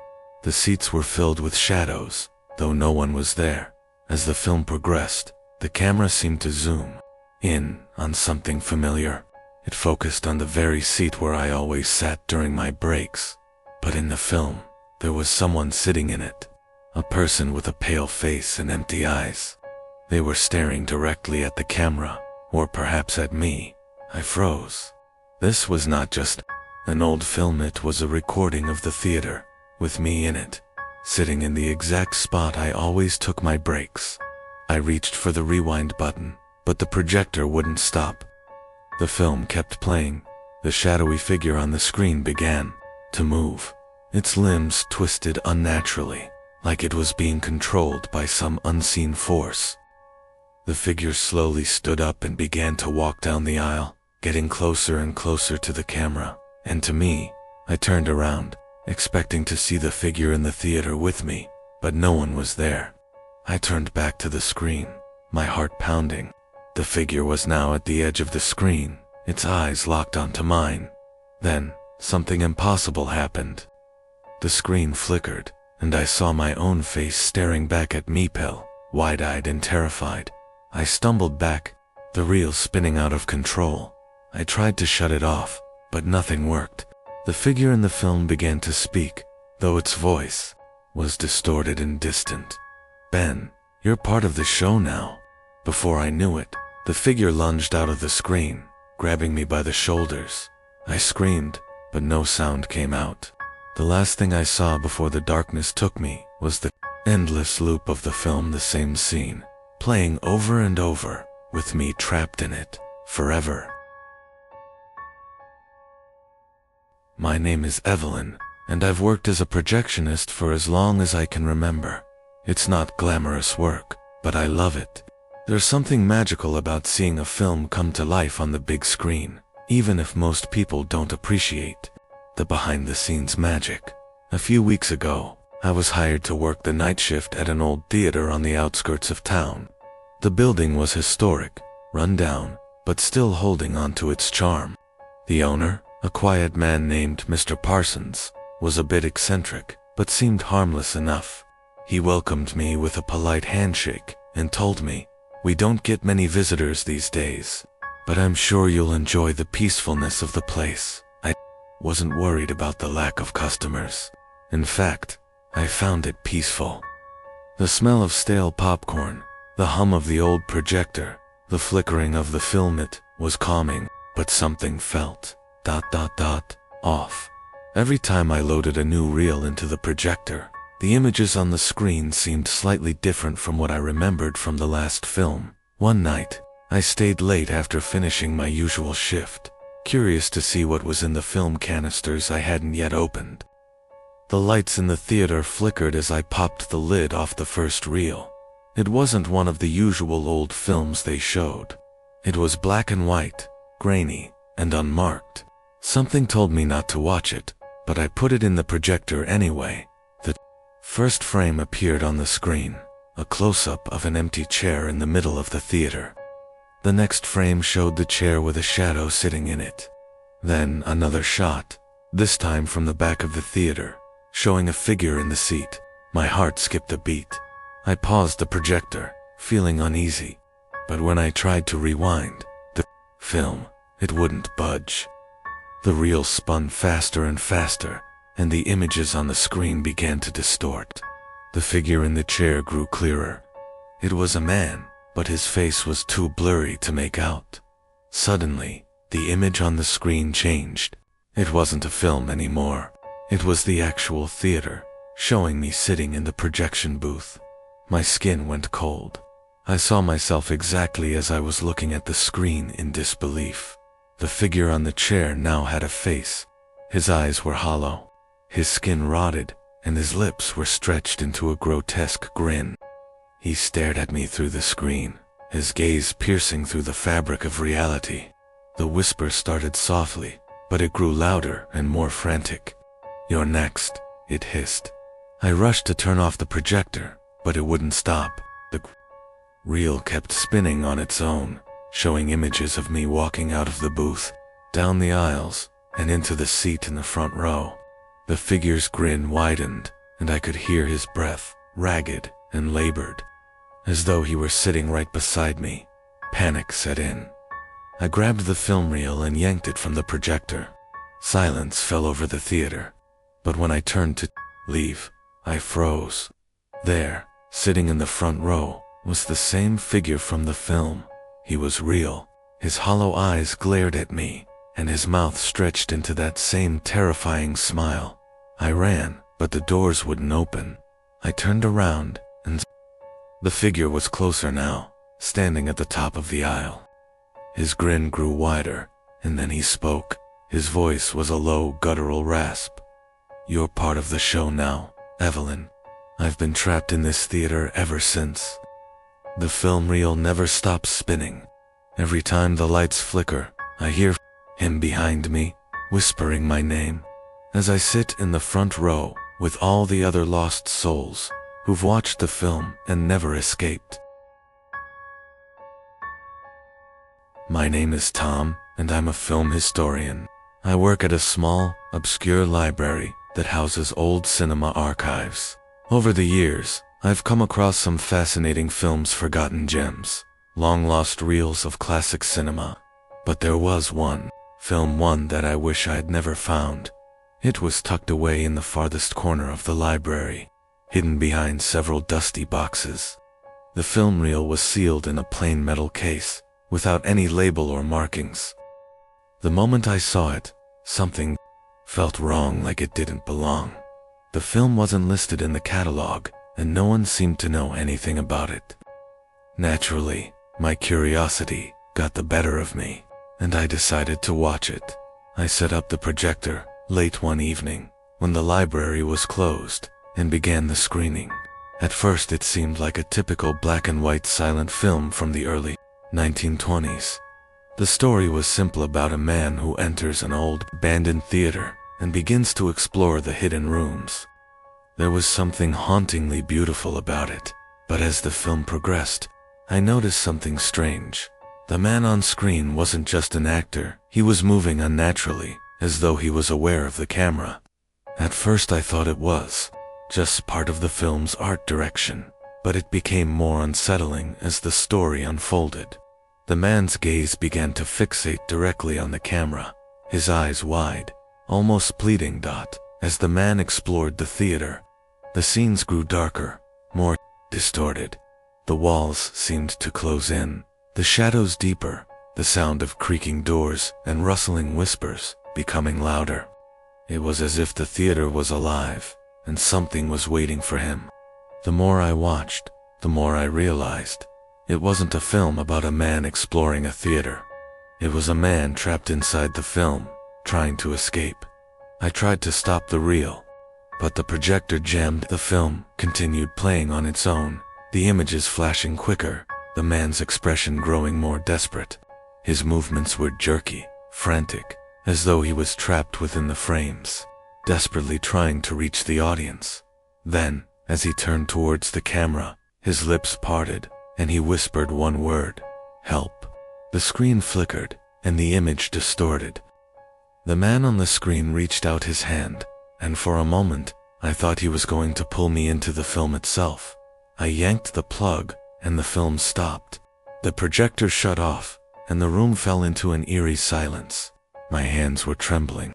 The seats were filled with shadows, though no one was there. As the film progressed, the camera seemed to zoom in on something familiar. It focused on the very seat where I always sat during my breaks. But in the film, there was someone sitting in it. A person with a pale face and empty eyes. They were staring directly at the camera, or perhaps at me. I froze. This was not just an old film, it was a recording of the theater, with me in it, sitting in the exact spot I always took my breaks. I reached for the rewind button, but the projector wouldn't stop. The film kept playing. The shadowy figure on the screen began to move. Its limbs twisted unnaturally, like it was being controlled by some unseen force. The figure slowly stood up and began to walk down the aisle, getting closer and closer to the camera, and to me. I turned around, expecting to see the figure in the theater with me, but no one was there. I turned back to the screen, my heart pounding. The figure was now at the edge of the screen, its eyes locked onto mine. Then, something impossible happened. The screen flickered, and I saw my own face staring back at me, pale, wide-eyed and terrified. I stumbled back, the reel spinning out of control. I tried to shut it off, but nothing worked. The figure in the film began to speak, though its voice was distorted and distant. "Ben, you're part of the show now." Before I knew it, the figure lunged out of the screen, grabbing me by the shoulders. I screamed, but no sound came out. The last thing I saw before the darkness took me was the endless loop of the film, the same scene, playing over and over, with me trapped in it, forever. My name is Evelyn, and I've worked as a projectionist for as long as I can remember. It's not glamorous work, but I love it. There's something magical about seeing a film come to life on the big screen, even if most people don't appreciate the behind-the-scenes magic. A few weeks ago, I was hired to work the night shift at an old theater on the outskirts of town. The building was historic, run down, but still holding on to its charm. The owner, a quiet man named Mr. Parsons, was a bit eccentric, but seemed harmless enough. He welcomed me with a polite handshake and told me, "We don't get many visitors these days, but I'm sure you'll enjoy the peacefulness of the place." I wasn't worried about the lack of customers. In fact, I found it peaceful. The smell of stale popcorn, the hum of the old projector, the flickering of the film, it was calming, but something felt off. Every time I loaded a new reel into the projector, the images on the screen seemed slightly different from what I remembered from the last film. One night, I stayed late after finishing my usual shift, curious to see what was in the film canisters I hadn't yet opened. The lights in the theater flickered as I popped the lid off the first reel. It wasn't one of the usual old films they showed. It was black and white, grainy, and unmarked. Something told me not to watch it, but I put it in the projector anyway. The first frame appeared on the screen, a close-up of an empty chair in the middle of the theater. The next frame showed the chair with a shadow sitting in it. Then another shot, this time from the back of the theater, showing a figure in the seat. My heart skipped a beat. I paused the projector, feeling uneasy, but when I tried to rewind the film, it wouldn't budge. The reel spun faster and faster, and the images on the screen began to distort. The figure in the chair grew clearer. It was a man, but his face was too blurry to make out. Suddenly, the image on the screen changed. It wasn't a film anymore. It was the actual theater, showing me sitting in the projection booth. My skin went cold. I saw myself exactly as I was looking at the screen in disbelief. The figure on the chair now had a face. His eyes were hollow, his skin rotted, and his lips were stretched into a grotesque grin. He stared at me through the screen, his gaze piercing through the fabric of reality. The whisper started softly, but it grew louder and more frantic. "You're next," it hissed. I rushed to turn off the projector, but it wouldn't stop. The reel kept spinning on its own, showing images of me walking out of the booth, down the aisles, and into the seat in the front row. The figure's grin widened, and I could hear his breath, ragged and labored, as though he were sitting right beside me. Panic set in. I grabbed the film reel and yanked it from the projector. Silence fell over the theater, but when I turned to leave, I froze. There, sitting in the front row, was the same figure from the film. He was real. His hollow eyes glared at me, and his mouth stretched into that same terrifying smile. I ran, but the doors wouldn't open. I turned around, and the figure was closer now, standing at the top of the aisle. His grin grew wider, and then he spoke. His voice was a low, guttural rasp. "You're part of the show now, Evelyn. I've been trapped in this theater ever since." The film reel never stops spinning. Every time the lights flicker, I hear him behind me, whispering my name. As I sit in the front row with all the other lost souls who've watched the film and never escaped. My name is Tom, and I'm a film historian. I work at a small, obscure library that houses old cinema archives. Over the years, I've come across some fascinating films, forgotten gems, long-lost reels of classic cinema. But there was one that I wish I'd never found. It was tucked away in the farthest corner of the library, hidden behind several dusty boxes. The film reel was sealed in a plain metal case, without any label or markings. The moment I saw it, something felt wrong, like it didn't belong. The film wasn't listed in the catalog, and no one seemed to know anything about it. Naturally, my curiosity got the better of me, and I decided to watch it. I set up the projector late one evening, when the library was closed, and began the screening. At first it seemed like a typical black and white silent film from the early 1920s. The story was simple, about a man who enters an old, abandoned theater and begins to explore the hidden rooms. There was something hauntingly beautiful about it, but as the film progressed, I noticed something strange. The man on screen wasn't just an actor, he was moving unnaturally, as though he was aware of the camera. At first I thought it was just part of the film's art direction, but it became more unsettling as the story unfolded. The man's gaze began to fixate directly on the camera, his eyes wide, almost pleading. As the man explored the theater, the scenes grew darker, more distorted. The walls seemed to close in, the shadows deeper, the sound of creaking doors and rustling whispers becoming louder. It was as if the theater was alive, and something was waiting for him. The more I watched, the more I realized it wasn't a film about a man exploring a theater. It was a man trapped inside the film, trying to escape. I tried to stop the reel, but the projector jammed. The film continued playing on its own, the images flashing quicker, the man's expression growing more desperate. His movements were jerky, frantic, as though he was trapped within the frames, desperately trying to reach the audience. Then, as he turned towards the camera, his lips parted, and he whispered one word: "Help." The screen flickered, and the image distorted. The man on the screen reached out his hand, and for a moment, I thought he was going to pull me into the film itself. I yanked the plug, and the film stopped. The projector shut off, and the room fell into an eerie silence. My hands were trembling.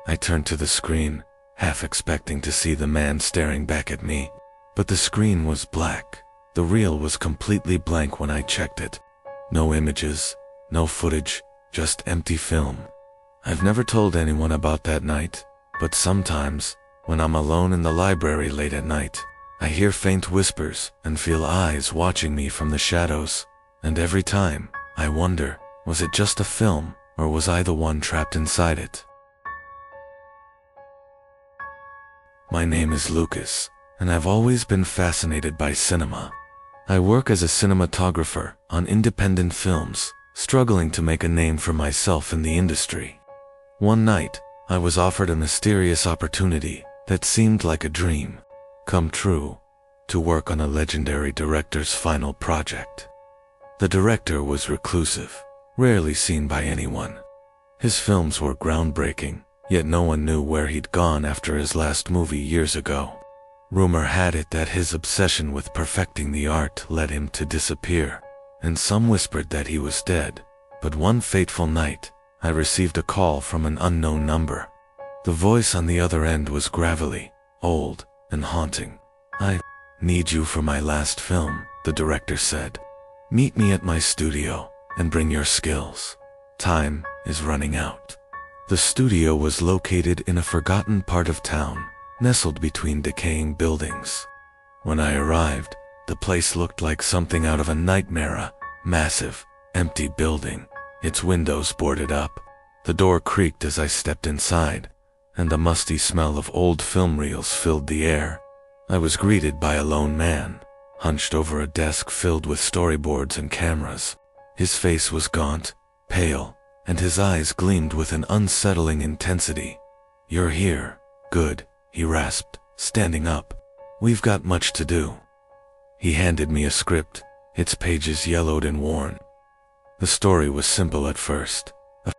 I turned to the screen, half expecting to see the man staring back at me, but the screen was black. The reel was completely blank when I checked it. No images, no footage, just empty film. I've never told anyone about that night, but sometimes, when I'm alone in the library late at night, I hear faint whispers and feel eyes watching me from the shadows. And every time, I wonder, was it just a film, or was I the one trapped inside it? My name is Lucas, and I've always been fascinated by cinema. I work as a cinematographer on independent films, struggling to make a name for myself in the industry. One night, I was offered a mysterious opportunity that seemed like a dream come true, to work on a legendary director's final project. The director was reclusive, rarely seen by anyone. His films were groundbreaking, yet no one knew where he'd gone after his last movie years ago. Rumor had it that his obsession with perfecting the art led him to disappear, and some whispered that he was dead. But one fateful night, I received a call from an unknown number. The voice on the other end was gravelly, old, and haunting. "I need you for my last film," the director said. "Meet me at my studio, and bring your skills. Time is running out." The studio was located in a forgotten part of town, nestled between decaying buildings. When I arrived, the place looked like something out of a nightmare, a massive, empty building, its windows boarded up. The door creaked as I stepped inside, and the musty smell of old film reels filled the air. I was greeted by a lone man, hunched over a desk filled with storyboards and cameras. His face was gaunt, pale, and his eyes gleamed with an unsettling intensity. "You're here. Good," he rasped, standing up. "We've got much to do." He handed me a script, its pages yellowed and worn. The story was simple at first. A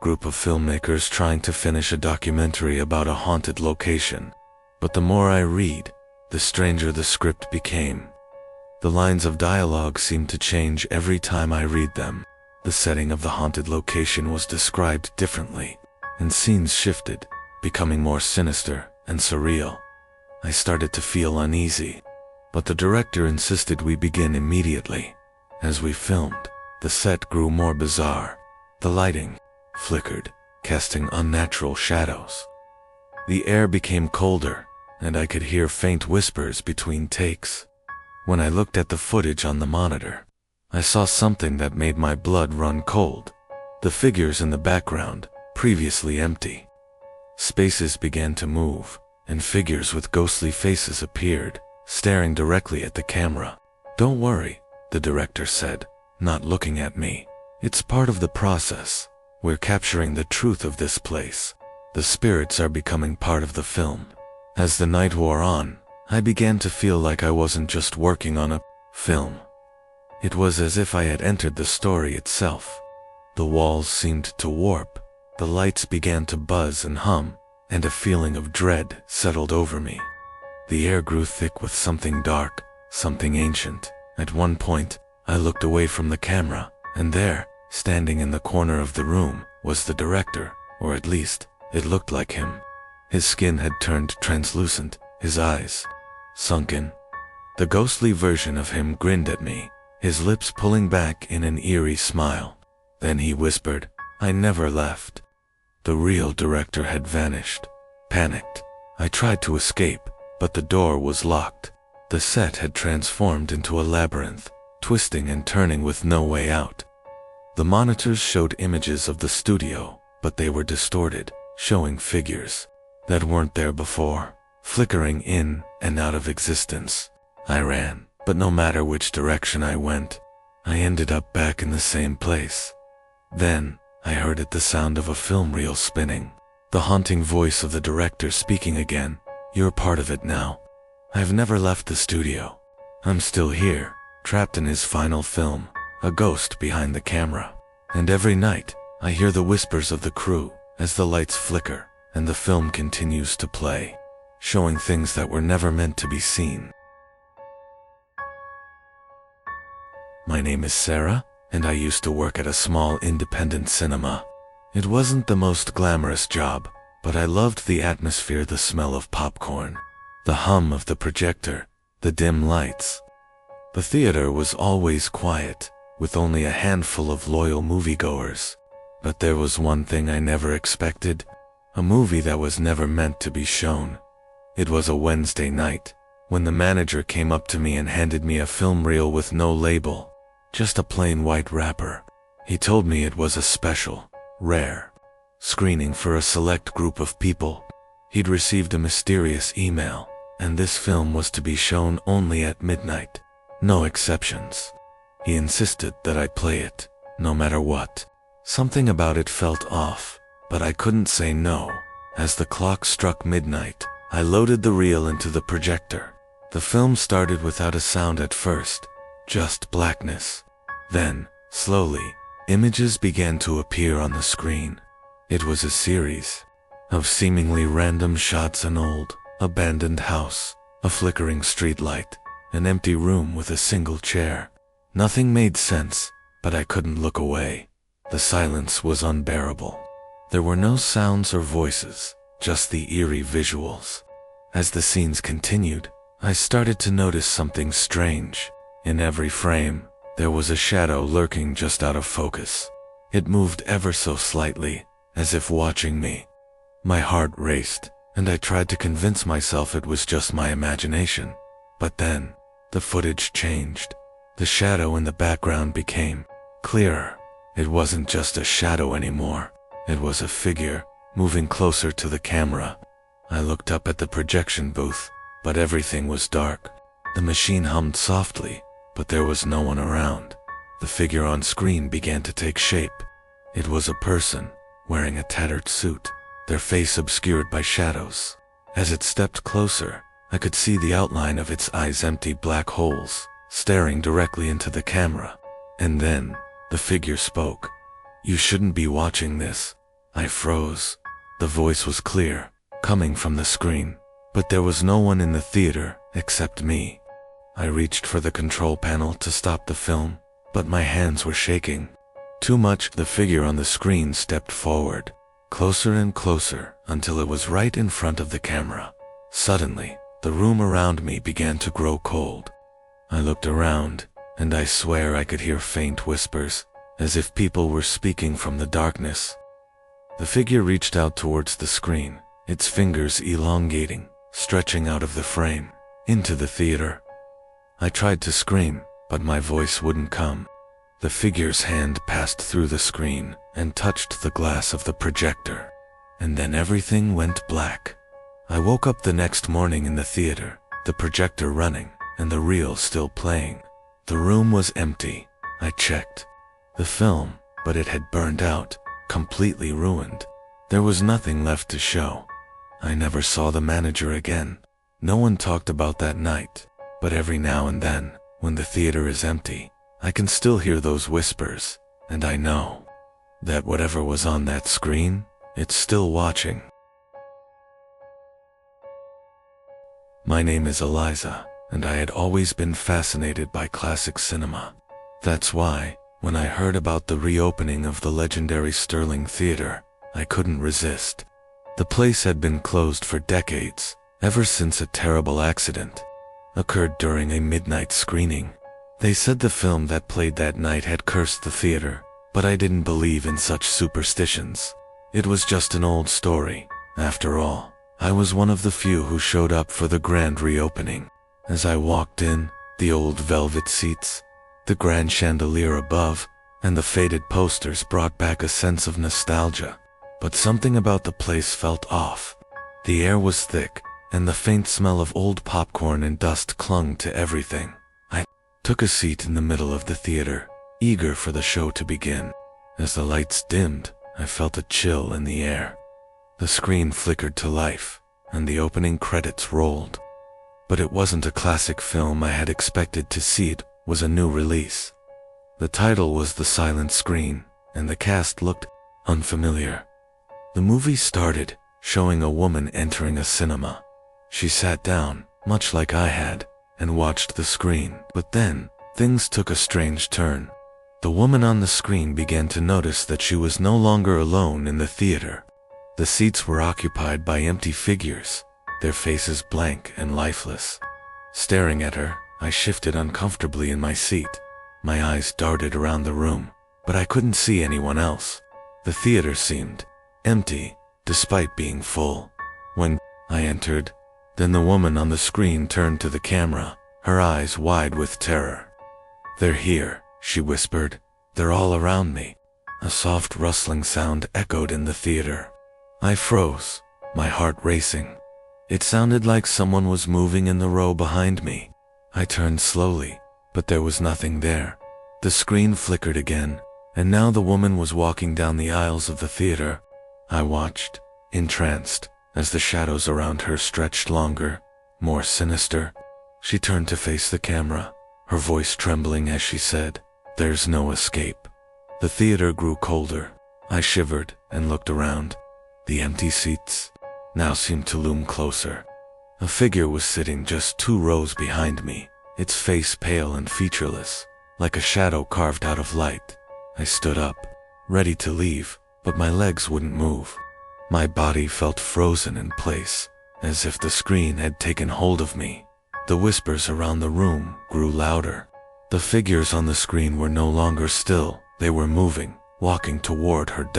group of filmmakers trying to finish a documentary about a haunted location. But the more I read, the stranger the script became. The lines of dialogue seemed to change every time I read them. The setting of the haunted location was described differently, and scenes shifted, becoming more sinister and surreal. I started to feel uneasy, but the director insisted we begin immediately. As we filmed, the set grew more bizarre. The lighting flickered, casting unnatural shadows. The air became colder, and I could hear faint whispers between takes. When I looked at the footage on the monitor, I saw something that made my blood run cold. The figures in the background, previously empty. Spaces began to move, and figures with ghostly faces appeared, staring directly at the camera. "Don't worry," the director said, not looking at me. "It's part of the process. We're capturing the truth of this place. The spirits are becoming part of the film." As the night wore on, I began to feel like I wasn't just working on a film. It was as if I had entered the story itself. The walls seemed to warp, the lights began to buzz and hum, and a feeling of dread settled over me. The air grew thick with something dark, something ancient. At one point, I looked away from the camera, and there, standing in the corner of the room, was the director, or at least, it looked like him. His skin had turned translucent, his eyes sunken. The ghostly version of him grinned at me, his lips pulling back in an eerie smile. Then he whispered, "I never left." The real director had vanished. Panicked, I tried to escape, but the door was locked. The set had transformed into a labyrinth, twisting and turning with no way out. The monitors showed images of the studio, but they were distorted, showing figures that weren't there before, flickering in and out of existence. I ran, but no matter which direction I went, I ended up back in the same place. Then, I heard the sound of a film reel spinning, the haunting voice of the director speaking again. "You're part of it now. I've never left the studio. I'm still here, trapped in his final film, a ghost behind the camera. And every night, I hear the whispers of the crew as the lights flicker and the film continues to play, showing things that were never meant to be seen." My name is Sarah, and I used to work at a small independent cinema. It wasn't the most glamorous job, but I loved the atmosphere, the smell of popcorn, the hum of the projector, the dim lights. The theater was always quiet, with only a handful of loyal moviegoers. But there was one thing I never expected, a movie that was never meant to be shown. It was a Wednesday night, when the manager came up to me and handed me a film reel with no label, just a plain white wrapper. He told me it was a special, rare screening for a select group of people. He'd received a mysterious email, and this film was to be shown only at midnight. No exceptions. He insisted that I play it, no matter what. Something about it felt off, but I couldn't say no. As the clock struck midnight, I loaded the reel into the projector. The film started without a sound at first, just blackness. Then, slowly, images began to appear on the screen. It was a series of seemingly random shots: an old, abandoned house, a flickering streetlight, an empty room with a single chair. Nothing made sense, but I couldn't look away. The silence was unbearable. There were no sounds or voices, just the eerie visuals. As the scenes continued, I started to notice something strange. In every frame, there was a shadow lurking just out of focus. It moved ever so slightly, as if watching me. My heart raced, and I tried to convince myself it was just my imagination. But then, the footage changed. The shadow in the background became clearer. It wasn't just a shadow anymore. It was a figure, moving closer to the camera. I looked up at the projection booth, but everything was dark. The machine hummed softly, but there was no one around. The figure on screen began to take shape. It was a person, wearing a tattered suit, their face obscured by shadows. As it stepped closer, I could see the outline of its eyes, empty black holes, staring directly into the camera. And then, the figure spoke. "You shouldn't be watching this." I froze. The voice was clear, coming from the screen, but there was no one in the theater except me. I reached for the control panel to stop the film, but my hands were shaking. Too much. The figure on the screen stepped forward, closer and closer, until it was right in front of the camera. Suddenly, the room around me began to grow cold. I looked around, and I swear I could hear faint whispers, as if people were speaking from the darkness. The figure reached out towards the screen, its fingers elongating, stretching out of the frame, into the theater. I tried to scream, but my voice wouldn't come. The figure's hand passed through the screen and touched the glass of the projector. And then everything went black. I woke up the next morning in the theater, the projector running, and the reel still playing. The room was empty. I checked the film, but it had burned out, completely ruined. There was nothing left to show. I never saw the manager again. No one talked about that night, but every now and then, when the theater is empty, I can still hear those whispers, and I know that whatever was on that screen, it's still watching. My name is Eliza, and I had always been fascinated by classic cinema. That's why, when I heard about the reopening of the legendary Sterling Theater, I couldn't resist. The place had been closed for decades, ever since a terrible accident occurred during a midnight screening. They said the film that played that night had cursed the theater, but I didn't believe in such superstitions. It was just an old story. After all, I was one of the few who showed up for the grand reopening. As I walked in, the old velvet seats, the grand chandelier above, and the faded posters brought back a sense of nostalgia. But something about the place felt off. The air was thick, and the faint smell of old popcorn and dust clung to everything. I took a seat in the middle of the theater, eager for the show to begin. As the lights dimmed, I felt a chill in the air. The screen flickered to life, and the opening credits rolled. But it wasn't a classic film I had expected to see. It was a new release. The title was The Silent Screen, and the cast looked unfamiliar. The movie started, showing a woman entering a cinema. She sat down, much like I had, and watched the screen. But then, things took a strange turn. The woman on the screen began to notice that she was no longer alone in the theater. The seats were occupied by empty figures, their faces blank and lifeless. Staring at her, I shifted uncomfortably in my seat. My eyes darted around the room, but I couldn't see anyone else. The theater seemed empty, despite being full. When I entered, then the woman on the screen turned to the camera, her eyes wide with terror. "They're here," she whispered. "They're all around me." A soft rustling sound echoed in the theater. I froze, my heart racing. It sounded like someone was moving in the row behind me. I turned slowly, but there was nothing there. The screen flickered again, and now the woman was walking down the aisles of the theater. I watched, entranced, as the shadows around her stretched longer, more sinister. She turned to face the camera, her voice trembling as she said, "There's no escape." The theater grew colder. I shivered and looked around. The empty seats now seemed to loom closer. A figure was sitting just 2 rows behind me, its face pale and featureless, like a shadow carved out of light. I stood up, ready to leave, but my legs wouldn't move. My body felt frozen in place, as if the screen had taken hold of me. The whispers around the room grew louder. The figures on the screen were no longer still. They were moving, walking toward her.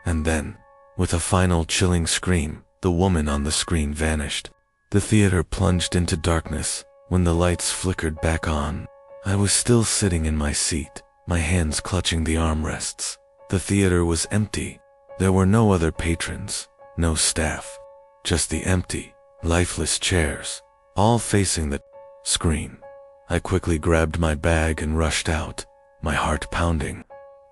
And then, With a final chilling scream, the woman on the screen vanished. The theater plunged into darkness when the lights flickered back on. I was still sitting in my seat, my hands clutching the armrests. The theater was empty. There were no other patrons, no staff, just the empty, lifeless chairs, all facing the screen. I quickly grabbed my bag and rushed out, my heart pounding.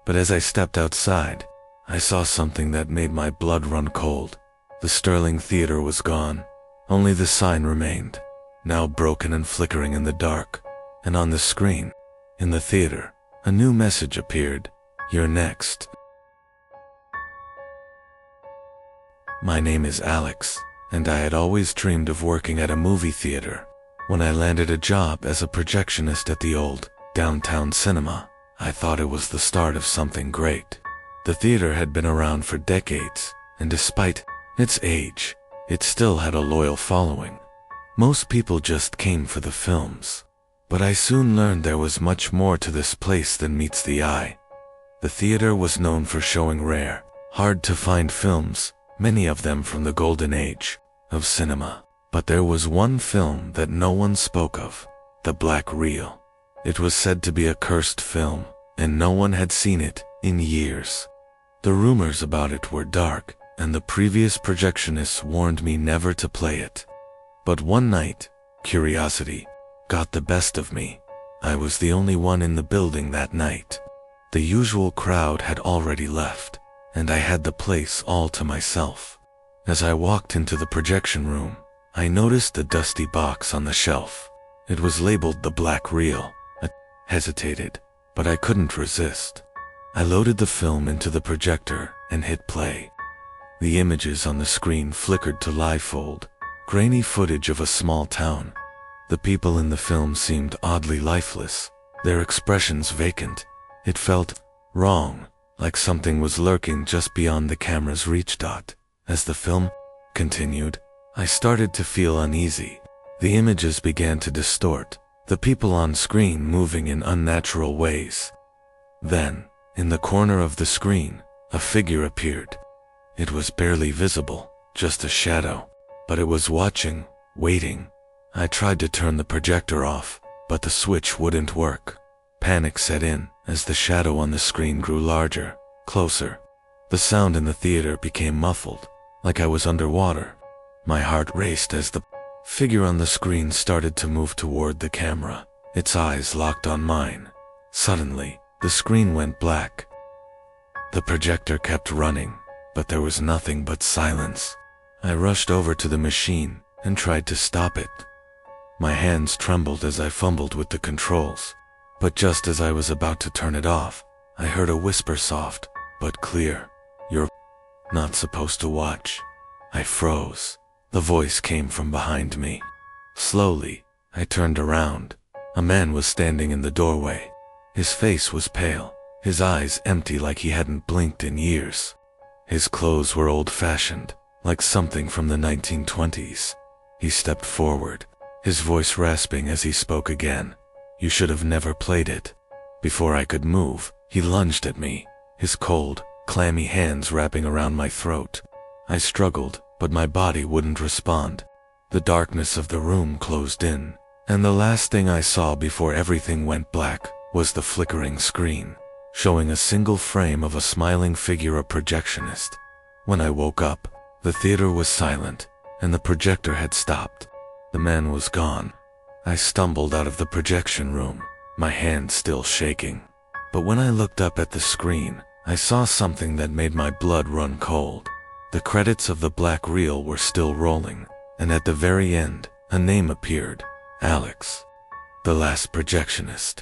But as I stepped outside, I saw something that made my blood run cold. The Sterling Theater was gone. Only the sign remained, now broken and flickering in the dark. And on the screen, in the theater, a new message appeared. You're next. My name is Alex, and I had always dreamed of working at a movie theater. When I landed a job as a projectionist at the old downtown cinema, I thought it was the start of something great. The theater had been around for decades, and despite its age, it still had a loyal following. Most people just came for the films. But I soon learned there was much more to this place than meets the eye. The theater was known for showing rare, hard-to-find films, many of them from the golden age of cinema. But there was one film that no one spoke of, The Black Reel. It was said to be a cursed film, and no one had seen it in years. The rumors about it were dark, and the previous projectionists warned me never to play it. But one night, curiosity got the best of me. I was the only one in the building that night. The usual crowd had already left, and I had the place all to myself. As I walked into the projection room, I noticed the dusty box on the shelf. It was labeled The Black Reel. I hesitated, but I couldn't resist. I loaded the film into the projector and hit play. The images on the screen flickered to live-fold, grainy footage of a small town. The people in the film seemed oddly lifeless, their expressions vacant. It felt wrong, like something was lurking just beyond the camera's reach. As the film continued, I started to feel uneasy. The images began to distort, the people on screen moving in unnatural ways. Then, in the corner of the screen, a figure appeared. It was barely visible, just a shadow, but it was watching, waiting. I tried to turn the projector off, but the switch wouldn't work. Panic set in as the shadow on the screen grew larger, closer. The sound in the theater became muffled, like I was underwater. My heart raced as the figure on the screen started to move toward the camera, its eyes locked on mine. Suddenly, the screen went black. The projector kept running, but there was nothing but silence. I rushed over to the machine and tried to stop it. My hands trembled as I fumbled with the controls, but just as I was about to turn it off, I heard a whisper, soft but clear. You're not supposed to watch. I froze. The voice came from behind me. Slowly, I turned around. A man was standing in the doorway. His face was pale, his eyes empty like he hadn't blinked in years. His clothes were old-fashioned, like something from the 1920s. He stepped forward, his voice rasping as he spoke again. You should have never played it. Before I could move, he lunged at me, his cold, clammy hands wrapping around my throat. I struggled, but my body wouldn't respond. The darkness of the room closed in, and the last thing I saw before everything went black was the flickering screen, showing a single frame of a smiling figure, a projectionist. When I woke up, the theater was silent, and the projector had stopped. The man was gone. I stumbled out of the projection room, my hands still shaking. But when I looked up at the screen, I saw something that made my blood run cold. The credits of The Black Reel were still rolling, and at the very end, a name appeared. Alex, the last projectionist.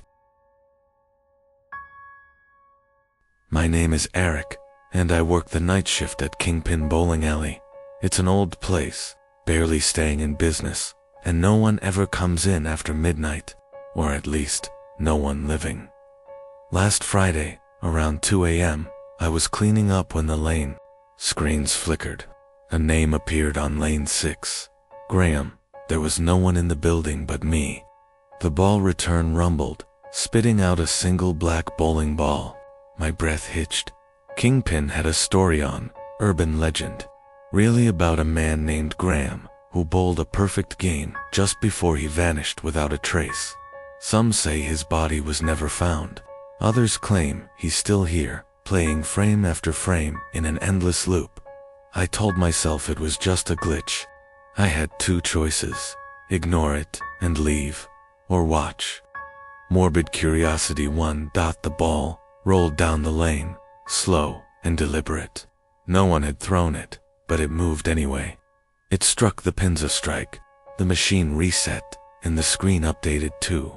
My name is Eric, and I work the night shift at Kingpin Bowling Alley. It's an old place, barely staying in business, and no one ever comes in after midnight, or at least, no one living. Last Friday, around 2 a.m., I was cleaning up when the lane screens flickered. A name appeared on lane 6. Graham. There was no one in the building but me. The ball return rumbled, spitting out a single black bowling ball. My breath hitched. Kingpin had a story on, urban legend, really about a man named Graham who bowled a perfect game just before he vanished without a trace. Some say his body was never found. Others claim he's still here, playing frame after frame in an endless loop. I told myself it was just a glitch. I had two choices: ignore it and leave, or watch. Morbid curiosity won. The ball rolled down the lane, slow and deliberate. No one had thrown it, but it moved anyway. It struck the pins a strike. The machine reset, and the screen updated too.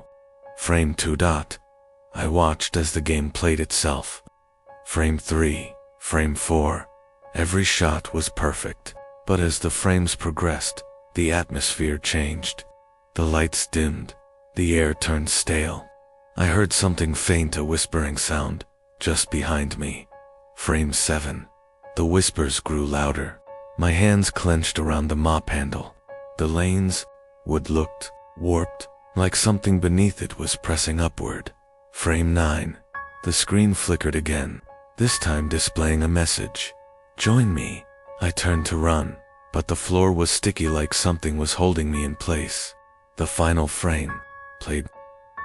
Frame 2. I watched as the game played itself. Frame 3, frame 4. Every shot was perfect, but as the frames progressed, the atmosphere changed. The lights dimmed, the air turned stale. I heard something faint, a whispering sound, just behind me. Frame 7. The whispers grew louder. My hands clenched around the mop handle. The lane's wood looked warped, like something beneath it was pressing upward. Frame 9. The screen flickered again, this time displaying a message. Join me. I turned to run, but the floor was sticky, like something was holding me in place. The final frame played.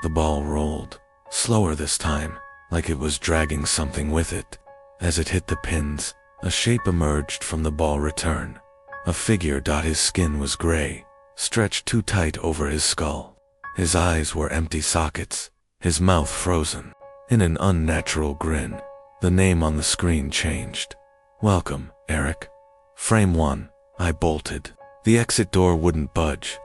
The ball rolled, slower this time, like it was dragging something with it. As it hit the pins, a shape emerged from the ball return. A figure. His skin was gray, stretched too tight over his skull. His eyes were empty sockets, his mouth frozen. In an unnatural grin, the name on the screen changed. Welcome, Eric. Frame 1. I bolted. The exit door wouldn't budge.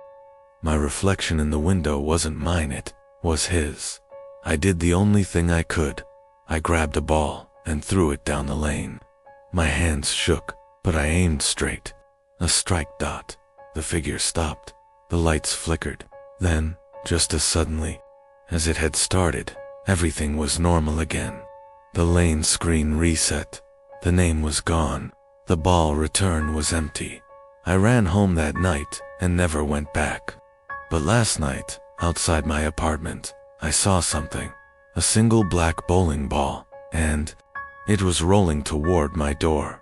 My reflection in the window wasn't mine, it was his. I did the only thing I could. I grabbed a ball and threw it down the lane. My hands shook, but I aimed straight. A strike. The figure stopped. The lights flickered. Then, just as suddenly as it had started, everything was normal again. The lane screen reset. The name was gone. The ball return was empty. I ran home that night and never went back. But last night, outside my apartment, I saw something. A single black bowling ball, and it was rolling toward my door.